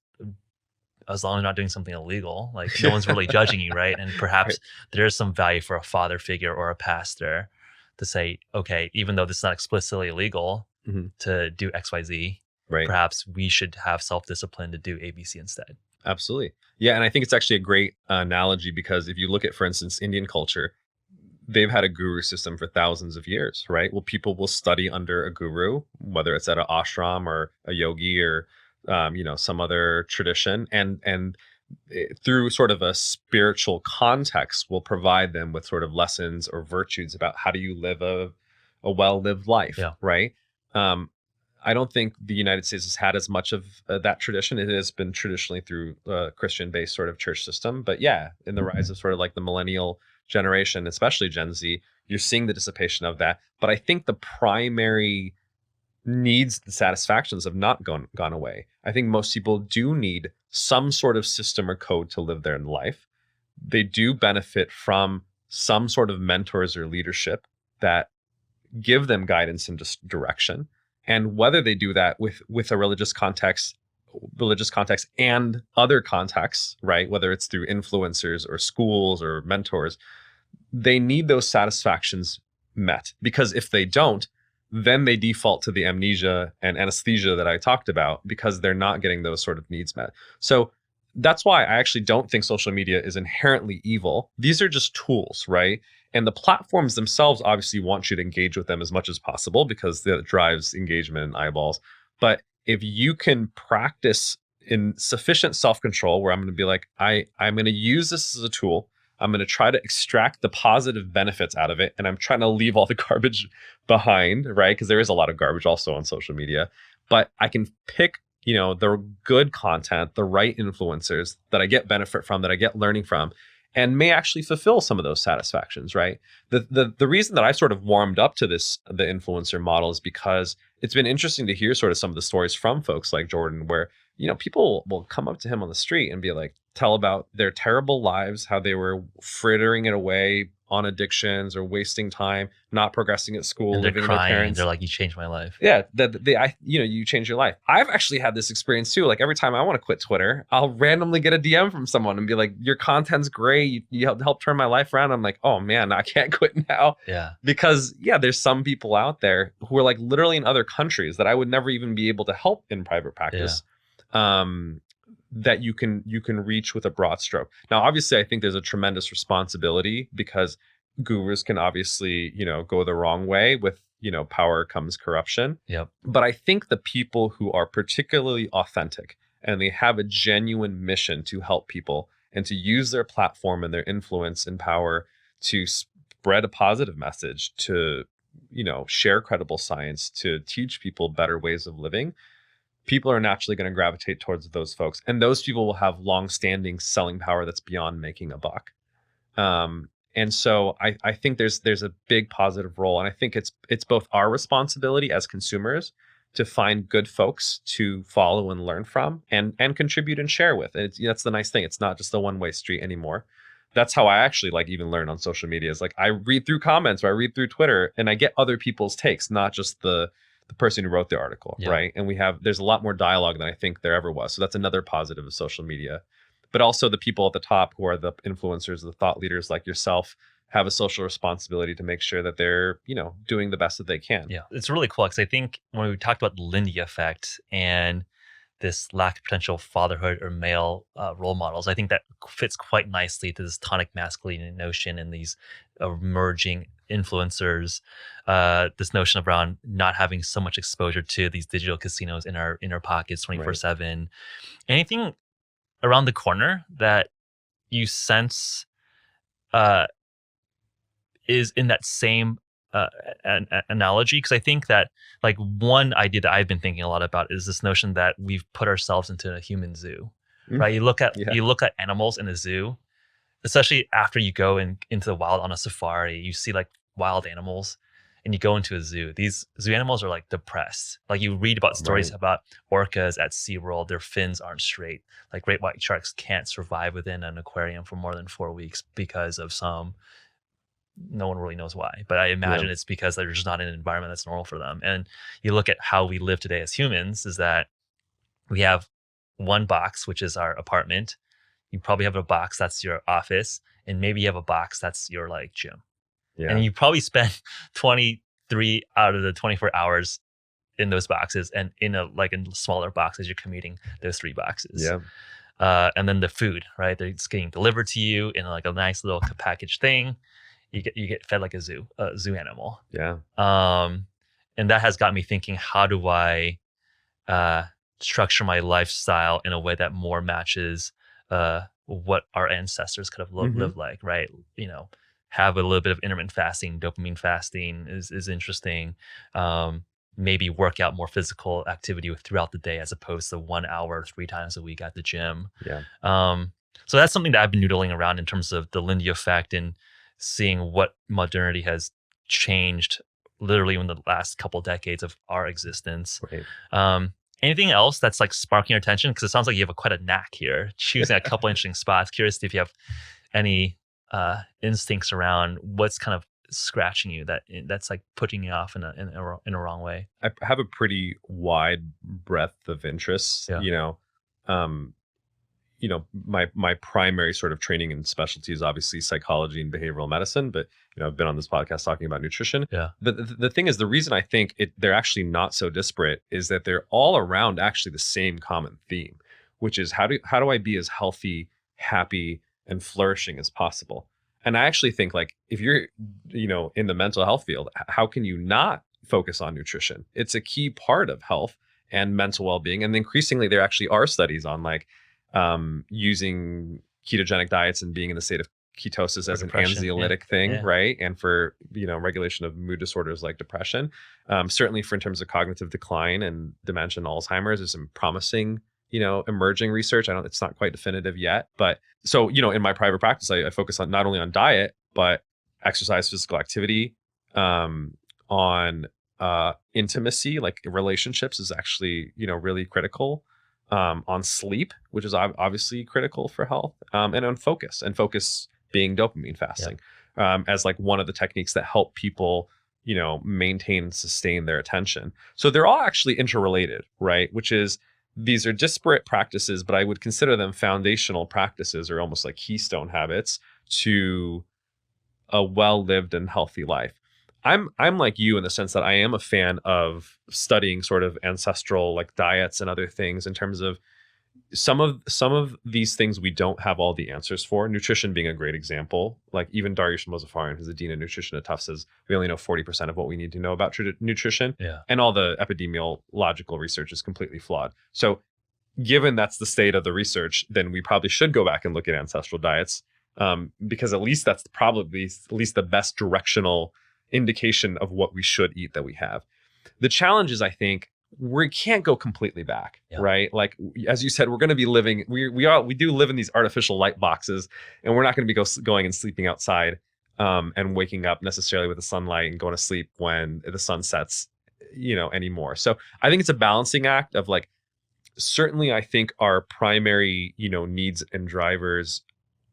as long as you're not doing something illegal, like no one's really judging you, right? And perhaps there is some value for a father figure or a pastor to say, okay, even though this is not explicitly illegal to do XYZ, perhaps we should have self-discipline to do ABC instead. Absolutely. Yeah. And I think it's actually a great analogy because if you look at, for instance, Indian culture, they've had a guru system for thousands of years, right? Well, people will study under a guru, whether it's at an ashram or a yogi or some other tradition, and through sort of a spiritual context, will provide them with sort of lessons or virtues about how do you live a well-lived life, Yeah. right? I don't think the United States has had as much of that tradition. It has been traditionally through a Christian-based sort of church system. But yeah, in the rise of sort of like the millennial generation, especially Gen Z, you're seeing the dissipation of that. But I think the primary needs and satisfactions have not gone away. I think most people do need some sort of system or code to live their life. They do benefit from some sort of mentors or leadership that give them guidance and just direction. And whether they do that with a religious context and other contexts, right? Whether it's through influencers or schools or mentors, they need those satisfactions met, because if they don't, then they default to the amnesia and anesthesia that I talked about, because they're not getting those sort of needs met. So that's why I actually don't think social media is inherently evil. These are just tools, right? And the platforms themselves obviously want you to engage with them as much as possible, because that drives engagement and eyeballs. But if you can practice in sufficient self-control, where I'm going to be like, I'm going to use this as a tool. I'm going to try to extract the positive benefits out of it. And I'm trying to leave all the garbage behind, right? Because there is a lot of garbage also on social media. But I can pick, the good content, the right influencers that I get benefit from, that I get learning from, and may actually fulfill some of those satisfactions, right? The reason that I sort of warmed up to the influencer model is because it's been interesting to hear sort of some of the stories from folks like Jordan, where, people will come up to him on the street and be like, tell about their terrible lives, how they were frittering it away on addictions or wasting time, not progressing at school, And they're living with crying. their parents. They're like, you changed my life. Yeah, you change your life. I've actually had this experience too. Like every time I want to quit Twitter, I'll randomly get a DM from someone and be like, your content's great. You helped turn my life around. I'm like, oh man, I can't quit now. Yeah. Because there's some people out there who are like literally in other countries that I would never even be able to help in private practice. That you can reach with a broad stroke. Now, obviously, I think there's a tremendous responsibility, because gurus can obviously, go the wrong way. With, power comes corruption. Yep. But I think the people who are particularly authentic and they have a genuine mission to help people and to use their platform and their influence and power to spread a positive message, to, share credible science, to teach people better ways of living, people are naturally going to gravitate towards those folks. And those people will have long-standing selling power that's beyond making a buck. And so I think there's a big positive role. And I think it's both our responsibility as consumers to find good folks to follow and learn from and contribute and share with. And that's the nice thing. It's not just a one-way street anymore. That's how I actually even learn on social media, is like I read through comments, or I read through Twitter, and I get other people's takes, not just the person who wrote the article, right? And there's a lot more dialogue than I think there ever was. So that's another positive of social media. But also the people at the top, who are the influencers, the thought leaders like yourself, have a social responsibility to make sure that they're, doing the best that they can. Yeah, it's really cool, because I think when we talked about the Lindy effect and this lack of potential fatherhood or male role models, I think that fits quite nicely to this tonic masculinity notion and these emerging influencers, this notion around not having so much exposure to these digital casinos in our pockets 24/7. Anything around the corner that you sense is in that same analogy? Because I think that one idea that I've been thinking a lot about is this notion that we've put ourselves into a human zoo, right? You look at animals in a zoo, especially after you go into the wild on a safari, you see wild animals, and you go into a zoo. These zoo animals are depressed. You read about stories about orcas at SeaWorld, their fins aren't straight. Great white sharks can't survive within an aquarium for more than 4 weeks because of no one really knows why, but I imagine it's because they're just not in an environment that's normal for them. And you look at how we live today as humans, is that we have one box, which is our apartment. You probably have a box that's your office, and maybe you have a box that's your gym. Yeah. And you probably spend 23 out of the 24 hours in those boxes, and in a smaller box as you're commuting those 3 boxes. Yeah. And then the food, right? It's getting delivered to you in a nice little packaged thing. You get fed like a zoo animal. Yeah. And that has got me thinking, how do I structure my lifestyle in a way that more matches what our ancestors could have lived like, right? Have a little bit of intermittent fasting, dopamine fasting is interesting. Maybe work out more physical activity throughout the day as opposed to 1 hour 3 times a week at the gym. Yeah. So that's something that I've been noodling around in terms of the Lindy effect and seeing what modernity has changed literally in the last couple decades of our existence. Right. Anything else that's like sparking your attention? Because it sounds like you have quite a knack here, choosing a couple interesting spots. Curious if you have any instincts around what's kind of scratching you that's like putting you off in a wrong way. I have a pretty wide breadth of interests. Yeah. My primary sort of training and specialty is obviously psychology and behavioral medicine, but I've been on this podcast talking about nutrition. Yeah. But the thing is, the reason I think they're actually not so disparate is that they're all around actually the same common theme, which is how do I be as healthy, happy, and flourishing as possible? And I actually think, like, if you're in the mental health field, how can you not focus on nutrition? It's a key part of health and mental well-being. And increasingly, there actually are studies on like using ketogenic diets and being in the state of ketosis as an anxiolytic thing, right? And for regulation of mood disorders like depression. Certainly for in terms of cognitive decline and dementia and Alzheimer's, there's some promising emerging research. It's not quite definitive yet, but so in my private practice, I focus on not only on diet but exercise, physical activity, on intimacy, like relationships is actually really critical. On sleep, which is obviously critical for health, and on focus being dopamine fasting, as like one of the techniques that help people, maintain and sustain their attention. So they're all actually interrelated, right? Which is, these are disparate practices, but I would consider them foundational practices or almost like keystone habits to a well-lived and healthy life. I'm like you in the sense that I am a fan of studying sort of ancestral like diets and other things in terms of some of these things we don't have all the answers for. Nutrition being a great example. Like even Dariush Mozaffarian, who's the dean of nutrition at Tufts, says we only know 40% of what we need to know about nutrition. Yeah. And all the epidemiological research is completely flawed. So given that's the state of the research, then we probably should go back and look at ancestral diets, because at least that's probably at least the best directional indication of what we should eat that we have. The challenge is, I think, we can't go completely back, right? Like, as you said, we're going to be living, we do live in these artificial light boxes, and we're not going to be going and sleeping outside, and waking up necessarily with the sunlight and going to sleep when the sun sets, anymore. So I think it's a balancing act of like, certainly I think our primary, needs and drivers,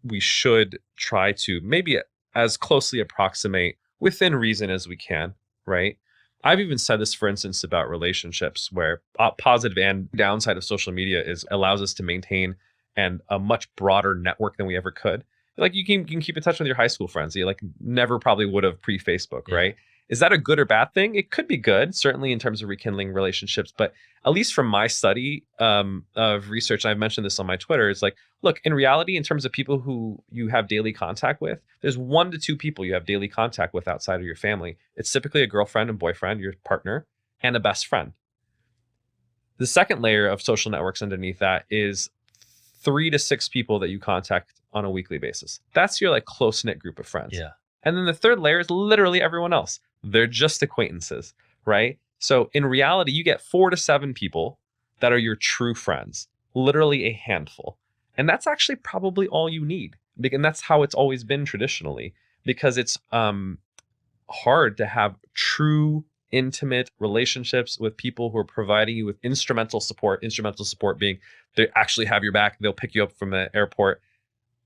we should try to maybe as closely approximate within reason as we can, right? I've even said this, for instance, about relationships, where positive and downside of social media is allows us to maintain a much broader network than we ever could. Like you can keep in touch with your high school friends you like never probably would have pre-Facebook, right? Is that a good or bad thing? It could be good, certainly in terms of rekindling relationships. But at least from my study of research, and I've mentioned this on my Twitter, it's like, look, in reality, in terms of people who you have daily contact with, there's 1 to 2 people you have daily contact with outside of your family. It's typically a girlfriend and boyfriend, your partner, and a best friend. The second layer of social networks underneath that is 3 to 6 people that you contact on a weekly basis. That's your like close-knit group of friends. Yeah. And then the third layer is literally everyone else. They're just acquaintances, right? So in reality, you get 4 to 7 people that are your true friends, literally a handful. And that's actually probably all you need. And that's how it's always been traditionally, because it's hard to have true, intimate relationships with people who are providing you with instrumental support being they actually have your back. They'll pick you up from the airport,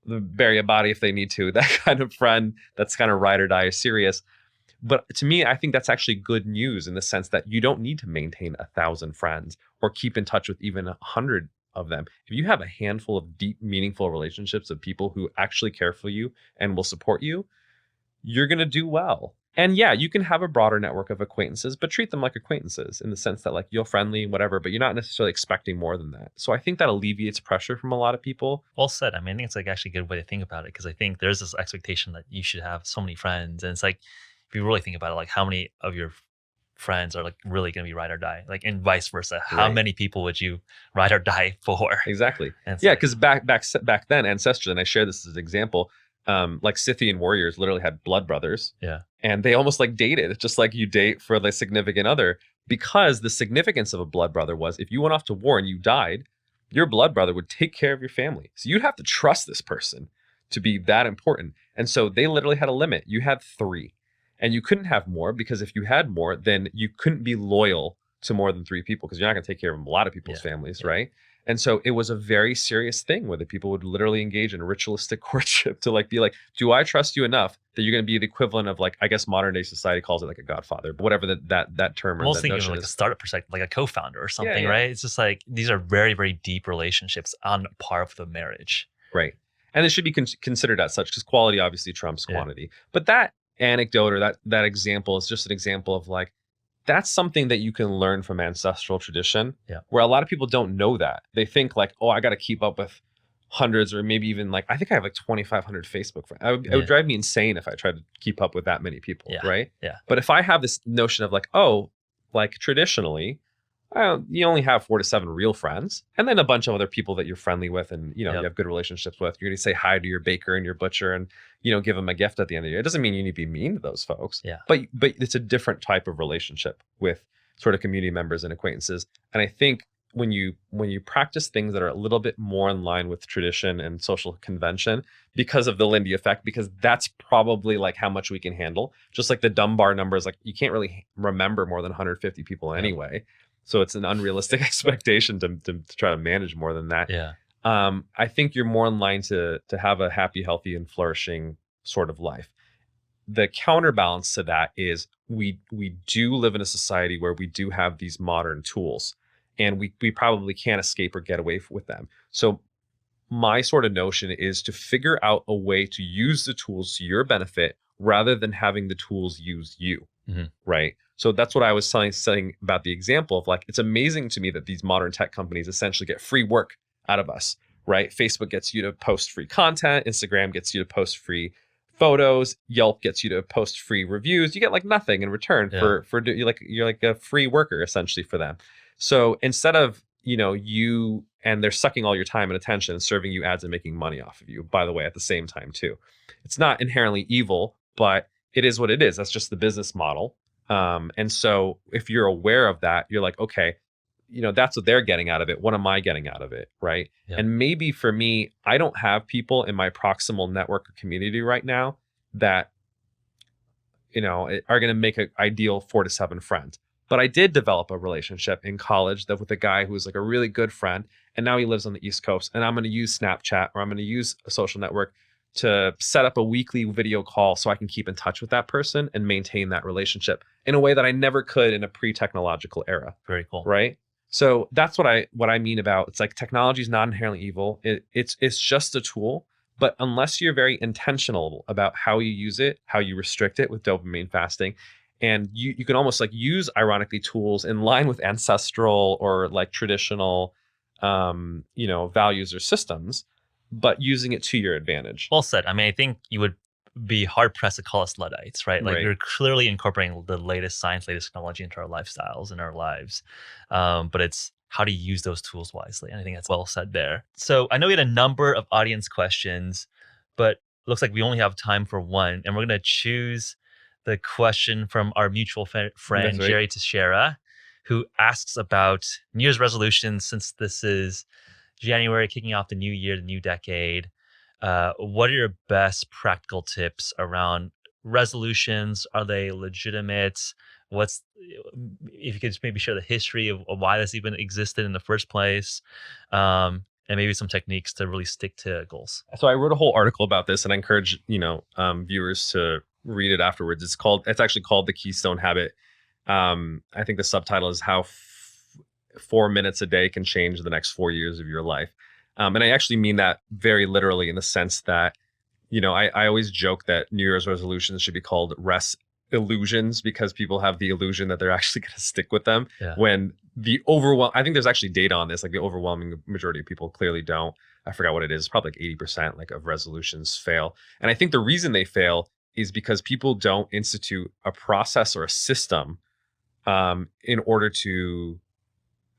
they'll bury a body if they need to, that kind of friend that's kind of ride or die serious. But to me, I think that's actually good news in the sense that you don't need to maintain 1,000 friends or keep in touch with even 100 of them. If you have a handful of deep, meaningful relationships of people who actually care for you and will support you, you're going to do well. And yeah, you can have a broader network of acquaintances, but treat them like acquaintances in the sense that like you're friendly, whatever, but you're not necessarily expecting more than that. So I think that alleviates pressure from a lot of people. Well said. I mean, I think it's like actually a good way to think about it, because I think there's this expectation that you should have so many friends. And it's like, if you really think about it, like how many of your friends are like really going to be ride or die, like, and vice versa. How Right. many people would you ride or die for? Exactly. And it's Yeah, like, because back then, ancestors, and I share this as an example, like Scythian warriors literally had blood brothers, yeah, and they almost like dated, just like you date for the significant other, because the significance of a blood brother was if you went off to war and you died, your blood brother would take care of your family. So you'd have to trust this person to be that important. And so they literally had a limit. You had 3, and you couldn't have more, because if you had more, then you couldn't be loyal to more than 3 people, because you're not going to take care of a lot of people's Yeah. families, Yeah. right? And so it was a very serious thing where the people would literally engage in ritualistic courtship to like be like, do I trust you enough that you're going to be the equivalent of, like, I guess modern day society calls it like a godfather, but whatever that term I'm or almost that thinking of notion like a is. startup perspective, like a co-founder or something, yeah. right? It's just like these are very, very deep relationships on par with the marriage. Right. And it should be considered as such, because quality obviously trumps Yeah. quantity. But that anecdote or that example is just an example of like, that's something that you can learn from ancestral tradition, Yeah. where a lot of people don't know that. They think like, oh, I got to keep up with hundreds, or maybe even like, I think I have like 2,500 Facebook friends. It would drive me insane if I tried to keep up with that many people, Yeah. right? Yeah. But if I have this notion of like, oh, like traditionally, you only have 4 to 7 real friends, and then a bunch of other people that you're friendly with, and you Yep. have good relationships with. You're going to say hi to your baker and your butcher, and give them a gift at the end of the year. It doesn't mean you need to be mean to those folks. Yeah. But it's a different type of relationship with sort of community members and acquaintances. And I think when you practice things that are a little bit more in line with tradition and social convention, because of the Lindy effect, because that's probably like how much we can handle. Just like the Dunbar numbers, like you can't really remember more than 150 people anyway. So it's an unrealistic expectation to try to manage more than that. Yeah. I think you're more in line to have a happy, healthy, and flourishing sort of life. The counterbalance to that is we do live in a society where we do have these modern tools, and we probably can't escape or get away with them. So my sort of notion is to figure out a way to use the tools to your benefit rather than having the tools use you. Mm-hmm. Right. So that's what I was saying about the example of like, it's amazing to me that these modern tech companies essentially get free work out of us, right? Facebook gets you to post free content. Instagram gets you to post free photos. Yelp gets you to post free reviews. You get like nothing in return for you're like a free worker essentially for them. So instead of, and they're sucking all your time and attention and serving you ads and making money off of you, by the way, at the same time too. It's not inherently evil, but it is what it is. That's just the business model. And so if you're aware of that, you're like, okay, that's what they're getting out of it. What am I getting out of it? Right. Yeah. And maybe for me, I don't have people in my proximal network or community right now that, are going to make an ideal 4 to 7 friends. But I did develop a relationship in college with a guy who was like a really good friend. And now he lives on the East Coast. And I'm going to use Snapchat, or I'm going to use a social network to set up a weekly video call so I can keep in touch with that person and maintain that relationship in a way that I never could in a pre-technological era. Very cool. Right. So that's what I mean about, it's like technology is not inherently evil. It's just a tool. But unless you're very intentional about how you use it, how you restrict it with dopamine fasting, and you can almost like use, ironically, tools in line with ancestral or like traditional, values or systems, but using it to your advantage. Well said. I mean, I think you would be hard pressed to call us Luddites, right? Like we're clearly incorporating the latest science, latest technology into our lifestyles and our lives. But it's how to use those tools wisely. And I think that's well said there. So I know we had a number of audience questions, but it looks like we only have time for one. And we're going to choose the question from our mutual friend, Jerry Teixeira, who asks about New Year's resolutions. Since this is January, kicking off the new year, the new decade, what are your best practical tips around resolutions? Are they legitimate? If you could just maybe share the history of why this even existed in the first place, and maybe some techniques to really stick to goals. So I wrote a whole article about this, and I encourage viewers to read it afterwards. It's actually called The Keystone Habit. I think the subtitle is how 4 minutes a day can change the next 4 years of your life. And I actually mean that very literally, in the sense that, I always joke that New Year's resolutions should be called rest illusions, because people have the illusion that they're actually going to stick with them. Yeah. When I think there's actually data on this, like the overwhelming majority of people clearly don't. I forgot what it is, probably like 80% like of resolutions fail. And I think the reason they fail is because people don't institute a process or a system in order to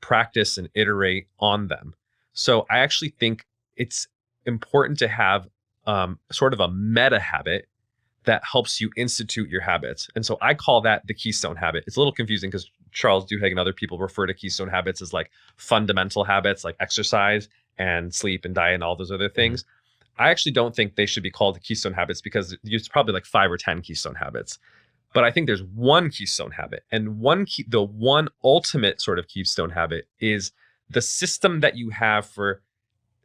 practice and iterate on them. So I actually think it's important to have sort of a meta habit that helps you institute your habits. And so I call that the Keystone Habit. It's a little confusing because Charles Duhigg and other people refer to Keystone Habits as like fundamental habits like exercise and sleep and diet and all those other things. I actually don't think they should be called Keystone Habits because it's probably like 5 or 10 Keystone Habits. But I think there's one Keystone Habit, and the one ultimate sort of Keystone Habit is the system that you have for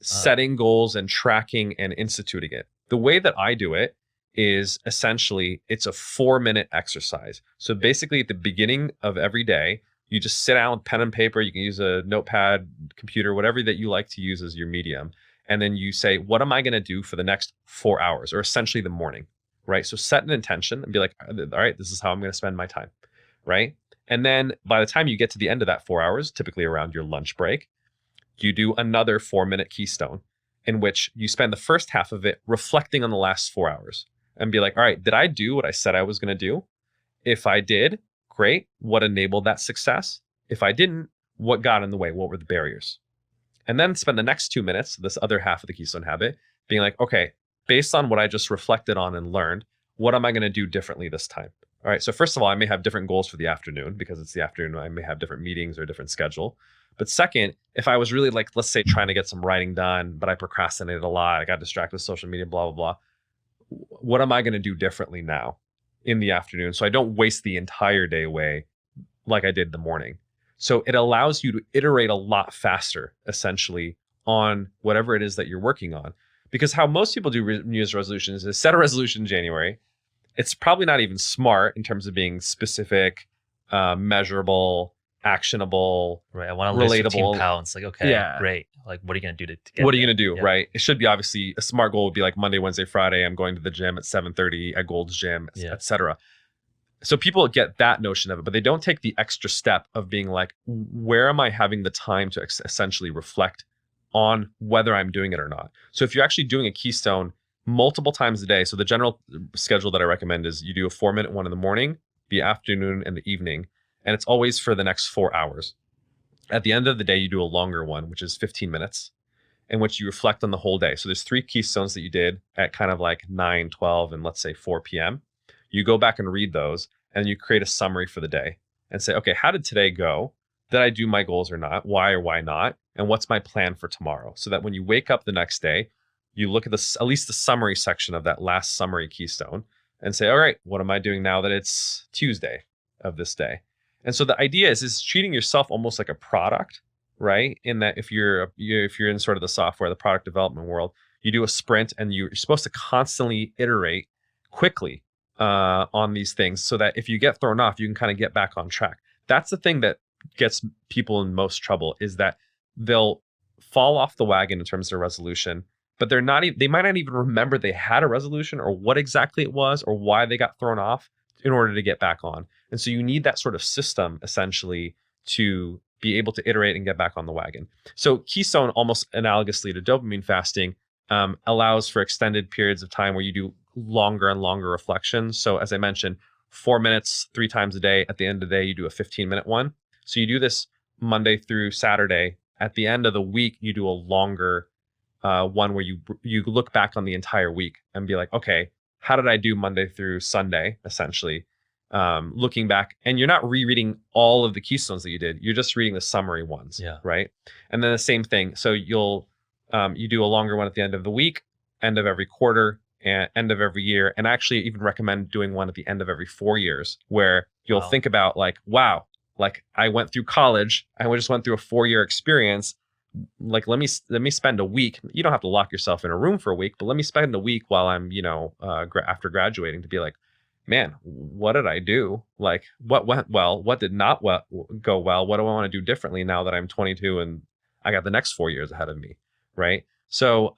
setting goals and tracking and instituting it. The way that I do it is essentially it's a 4-minute exercise. So basically at the beginning of every day, you just sit down with pen and paper. You can use a notepad, computer, whatever that you like to use as your medium. And then you say, what am I going to do for the next 4 hours, or essentially the morning, right? So set an intention and be like, all right, this is how I'm going to spend my time, right? And then by the time you get to the end of that 4 hours, typically around your lunch break, you do another 4-minute keystone in which you spend the first half of it reflecting on the last 4 hours and be like, all right, did I do what I said I was going to do? If I did, great. What enabled that success? If I didn't, what got in the way? What were the barriers? And then spend the next 2 minutes, this other half of the Keystone Habit, being like, okay, based on what I just reflected on and learned, what am I going to do differently this time? All right. So first of all, I may have different goals for the afternoon because it's the afternoon. I may have different meetings or different schedule. But second, if I was really like, let's say trying to get some writing done, but I procrastinated a lot, I got distracted with social media, blah, blah, blah. What am I going to do differently now in the afternoon so I don't waste the entire day away like I did in the morning? So it allows you to iterate a lot faster, essentially, on whatever it is that you're working on. Because how most people do New Year's resolutions is set a resolution in January. It's probably not even smart in terms of being specific, measurable, actionable, right? I want to lose 15 pounds. Like, okay, yeah, great. Like, what are you going to do to get What are you going to do, yeah. right? It should be obviously a smart goal would be like Monday, Wednesday, Friday. I'm going to the gym at 7:30 at Gold's Gym, etc. So people get that notion of it, but they don't take the extra step of being like, where am I having the time to essentially reflect on whether I'm doing it or not? So if you're actually doing a keystone multiple times a day, so the general schedule that I recommend is you do a 4-minute one in the morning, the afternoon, and the evening. And it's always for the next 4 hours. At the end of the day, you do a longer one, which is 15 minutes, in which you reflect on the whole day. So there's 3 keystones that you did at kind of like 9, 12, and let's say 4 p.m. You go back and read those, and you create a summary for the day and say, okay, how did today go? Did I do my goals or not? Why or why not? And what's my plan for tomorrow? So that when you wake up the next day, you look at at least the summary section of that last summary keystone and say, all right, what am I doing now that it's Tuesday of this day? And so the idea is treating yourself almost like a product, right? In that if you're in sort of the software, the product development world, you do a sprint and you're supposed to constantly iterate quickly on these things so that if you get thrown off, you can kind of get back on track. That's the thing that gets people in most trouble, is that they'll fall off the wagon in terms of resolution, but they might not even remember they had a resolution or what exactly it was or why they got thrown off in order to get back on. And so you need that sort of system essentially to be able to iterate and get back on the wagon. So Keystone, almost analogously to dopamine fasting, allows for extended periods of time where you do longer and longer reflections. So as I mentioned, 4 minutes, 3 times a day. At the end of the day, you do a 15-minute one. So you do this Monday through Saturday. At the end of the week, you do a longer one where you look back on the entire week and be like, okay, how did I do Monday through Sunday, essentially? Looking back, and you're not rereading all of the keystones that you did. You're just reading the summary ones, right? And then the same thing. So you do a longer one at the end of the week, end of every quarter, and end of every year. And I actually even recommend doing one at the end of every 4 years, where you'll think about like, wow, like I went through college, I just went through a 4-year experience. Like, let me spend a week. You don't have to lock yourself in a room for a week, but let me spend a week while I'm, after graduating, to be like, man, what did I do? Like, what went well? What did not go well? What do I want to do differently now that I'm 22 and I got the next 4 years ahead of me, right? So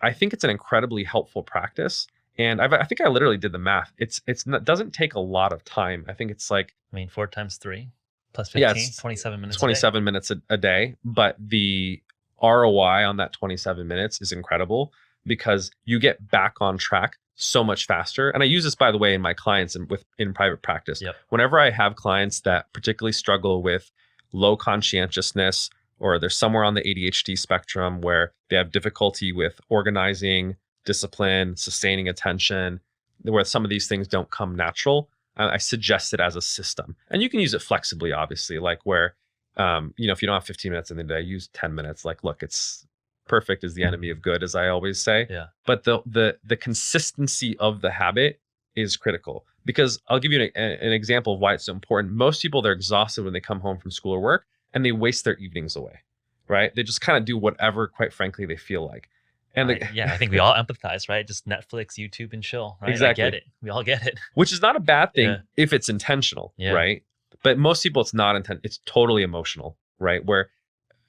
I think it's an incredibly helpful practice. And I think I literally did the math. It doesn't take a lot of time. I think it's like, 4 times 3 plus 15, 27 minutes 27 minutes a day. But the ROI on that 27 minutes is incredible because you get back on track so much faster. And I use this, by the way, in my clients and in private practice. Yep. Whenever I have clients that particularly struggle with low conscientiousness, or they're somewhere on the ADHD spectrum where they have difficulty with organizing, discipline, sustaining attention, where some of these things don't come natural, I suggest it as a system. And you can use it flexibly, obviously, like where, if you don't have 15 minutes in the day, use 10 minutes. Like, look, it's perfect is the enemy of good, as I always say. Yeah. But the consistency of the habit is critical, because I'll give you an example of why it's so important. Most people, they're exhausted when they come home from school or work, and they waste their evenings away, right? They just kind of do whatever, quite frankly, they feel like. And I think we all empathize, right? Just Netflix, YouTube, and chill, right? Exactly. I get it. We all get it. Which is not a bad thing if it's intentional, right? But most people, it's not intentional. It's totally emotional, right? Where,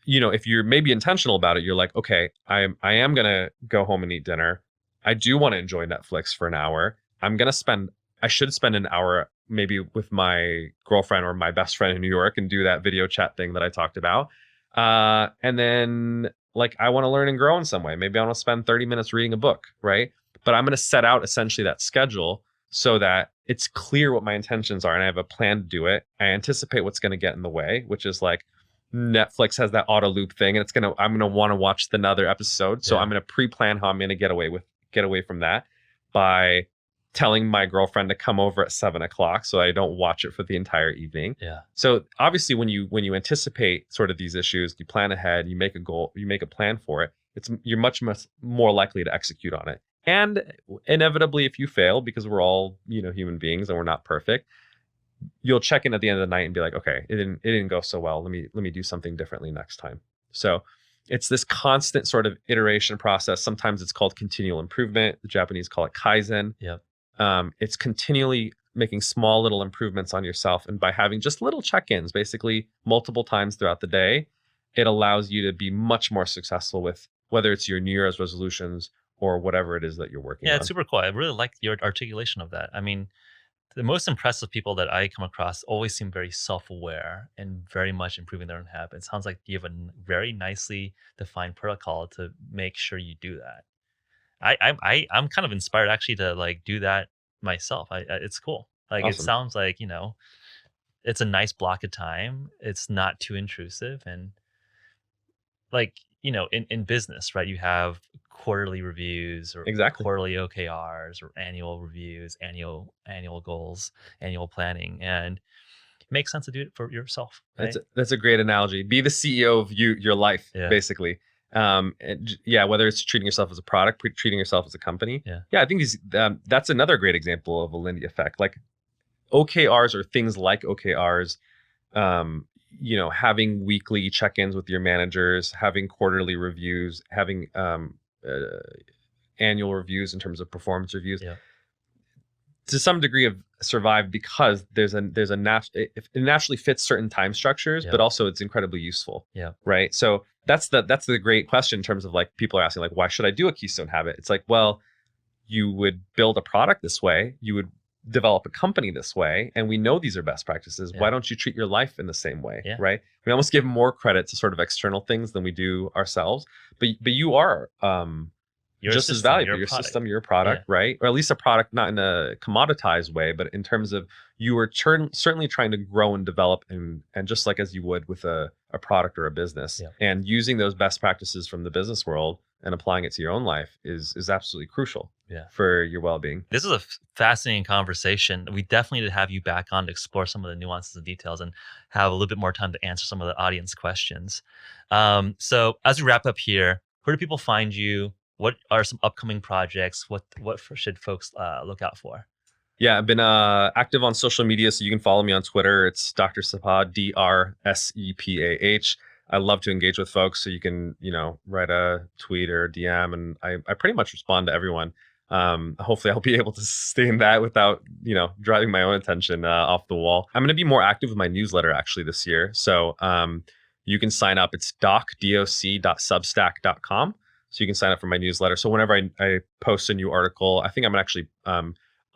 if you're maybe intentional about it, you're like, okay, I am going to go home and eat dinner. I do want to enjoy Netflix for an hour. I should spend an hour maybe with my girlfriend or my best friend in New York and do that video chat thing that I talked about. And then like, I want to learn and grow in some way. Maybe I want to spend 30 minutes reading a book, right? But I'm going to set out essentially that schedule so that it's clear what my intentions are and I have a plan to do it. I anticipate what's going to get in the way, which is like Netflix has that auto loop thing, and I'm going to want to watch another episode. So I'm going to pre-plan how I'm going to get away from that by telling my girlfriend to come over at 7:00 so I don't watch it for the entire evening. Yeah. So obviously when you anticipate sort of these issues, you plan ahead, you make a goal, you make a plan for it, you're much more likely to execute on it. And inevitably, if you fail, because we're all, human beings and we're not perfect, you'll check in at the end of the night and be like, okay, it didn't go so well. Let me do something differently next time. So it's this constant sort of iteration process. Sometimes it's called continual improvement. The Japanese call it Kaizen. Yep. It's continually making small little improvements on yourself. And by having just little check-ins, basically multiple times throughout the day, it allows you to be much more successful with whether it's your New Year's resolutions or whatever it is that you're working on. Yeah, it's super cool. I really like your articulation of that. I mean, the most impressive people that I come across always seem very self-aware and very much improving their own habits. It sounds like you have a very nicely defined protocol to make sure you do that. I'm kind of inspired actually to like do that myself. It's cool. Like Awesome. It sounds like, it's a nice block of time. It's not too intrusive. And like, in business, right? You have quarterly reviews or Exactly. quarterly OKRs or annual reviews, annual goals, annual planning. And it makes sense to do it for yourself. Right? That's a great analogy. Be the CEO of your life, basically. Whether it's treating yourself as a product, treating yourself as a company. I think that's another great example of a Lindy effect. Like OKRs or things like OKRs, having weekly check-ins with your managers, having quarterly reviews, having annual reviews in terms of performance reviews. To some degree have survived because it naturally fits certain time structures, but also it's incredibly useful. Right. So that's the great question in terms of like people are asking like, why should I do a Keystone Habit? It's like, well, you would build a product this way, you would develop a company this way, and we know these are best practices. Why don't you treat your life in the same way? Right. We almost give more credit to sort of external things than we do ourselves. But you are you're just as valuable. Your system, your product, right? Or at least a product, not in a commoditized way, but in terms of you are certainly trying to grow and develop, and just like as you would with a product or a business, and using those best practices from the business world and applying it to your own life is absolutely crucial for your well-being. This is a fascinating conversation. We definitely need to have you back on to explore some of the nuances and details and have a little bit more time to answer some of the audience questions. So as we wrap up here, where do people find you? What are some upcoming projects? What should folks look out for? Yeah, I've been active on social media, so you can follow me on Twitter. It's Dr. Sepah, DrSepah. I love to engage with folks, so you can, write a tweet or a DM, and I pretty much respond to everyone. Hopefully I'll be able to sustain that without, driving my own attention off the wall. I'm going to be more active with my newsletter actually this year. So you can sign up. It's doc.substack.com. So you can sign up for my newsletter. So whenever I post a new article, I think I'm going to actually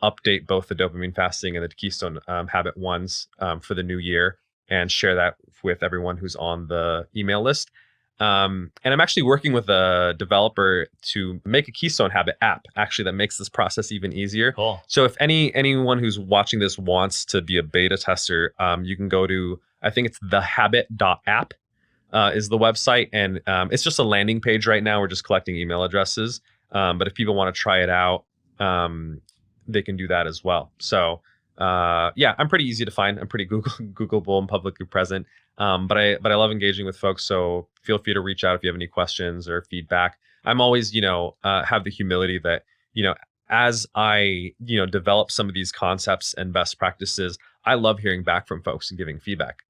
update both the Dopamine Fasting and the Keystone Habit ones for the new year and share that with everyone who's on the email list. And I'm actually working with a developer to make a Keystone Habit app, actually, that makes this process even easier. Cool. So if anyone who's watching this wants to be a beta tester, you can go to, I think it's thehabit.app is the website. And it's just a landing page right now. We're just collecting email addresses. But if people want to try it out, they can do that as well. So I'm pretty easy to find. I'm pretty Googleable and publicly present. But I love engaging with folks. So feel free to reach out if you have any questions or feedback. I'm always, have the humility that, as I, develop some of these concepts and best practices, I love hearing back from folks and giving feedback.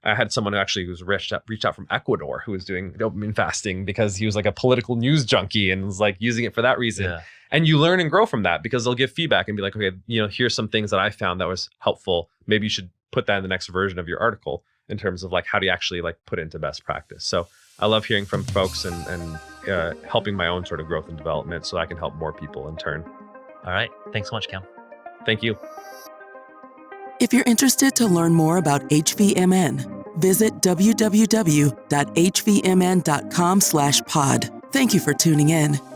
I had someone who's reached out from Ecuador who was doing dopamine fasting because he was like a political news junkie and was like using it for that reason. Yeah. And you learn and grow from that because they'll give feedback and be like, okay, here's some things that I found that was helpful. Maybe you should put that in the next version of your article in terms of like, how do you actually like put it into best practice? So I love hearing from folks and helping my own sort of growth and development so I can help more people in turn. All right. Thanks so much, Cam. Thank you. If you're interested to learn more about HVMN, visit www.hvmn.com/pod. Thank you for tuning in.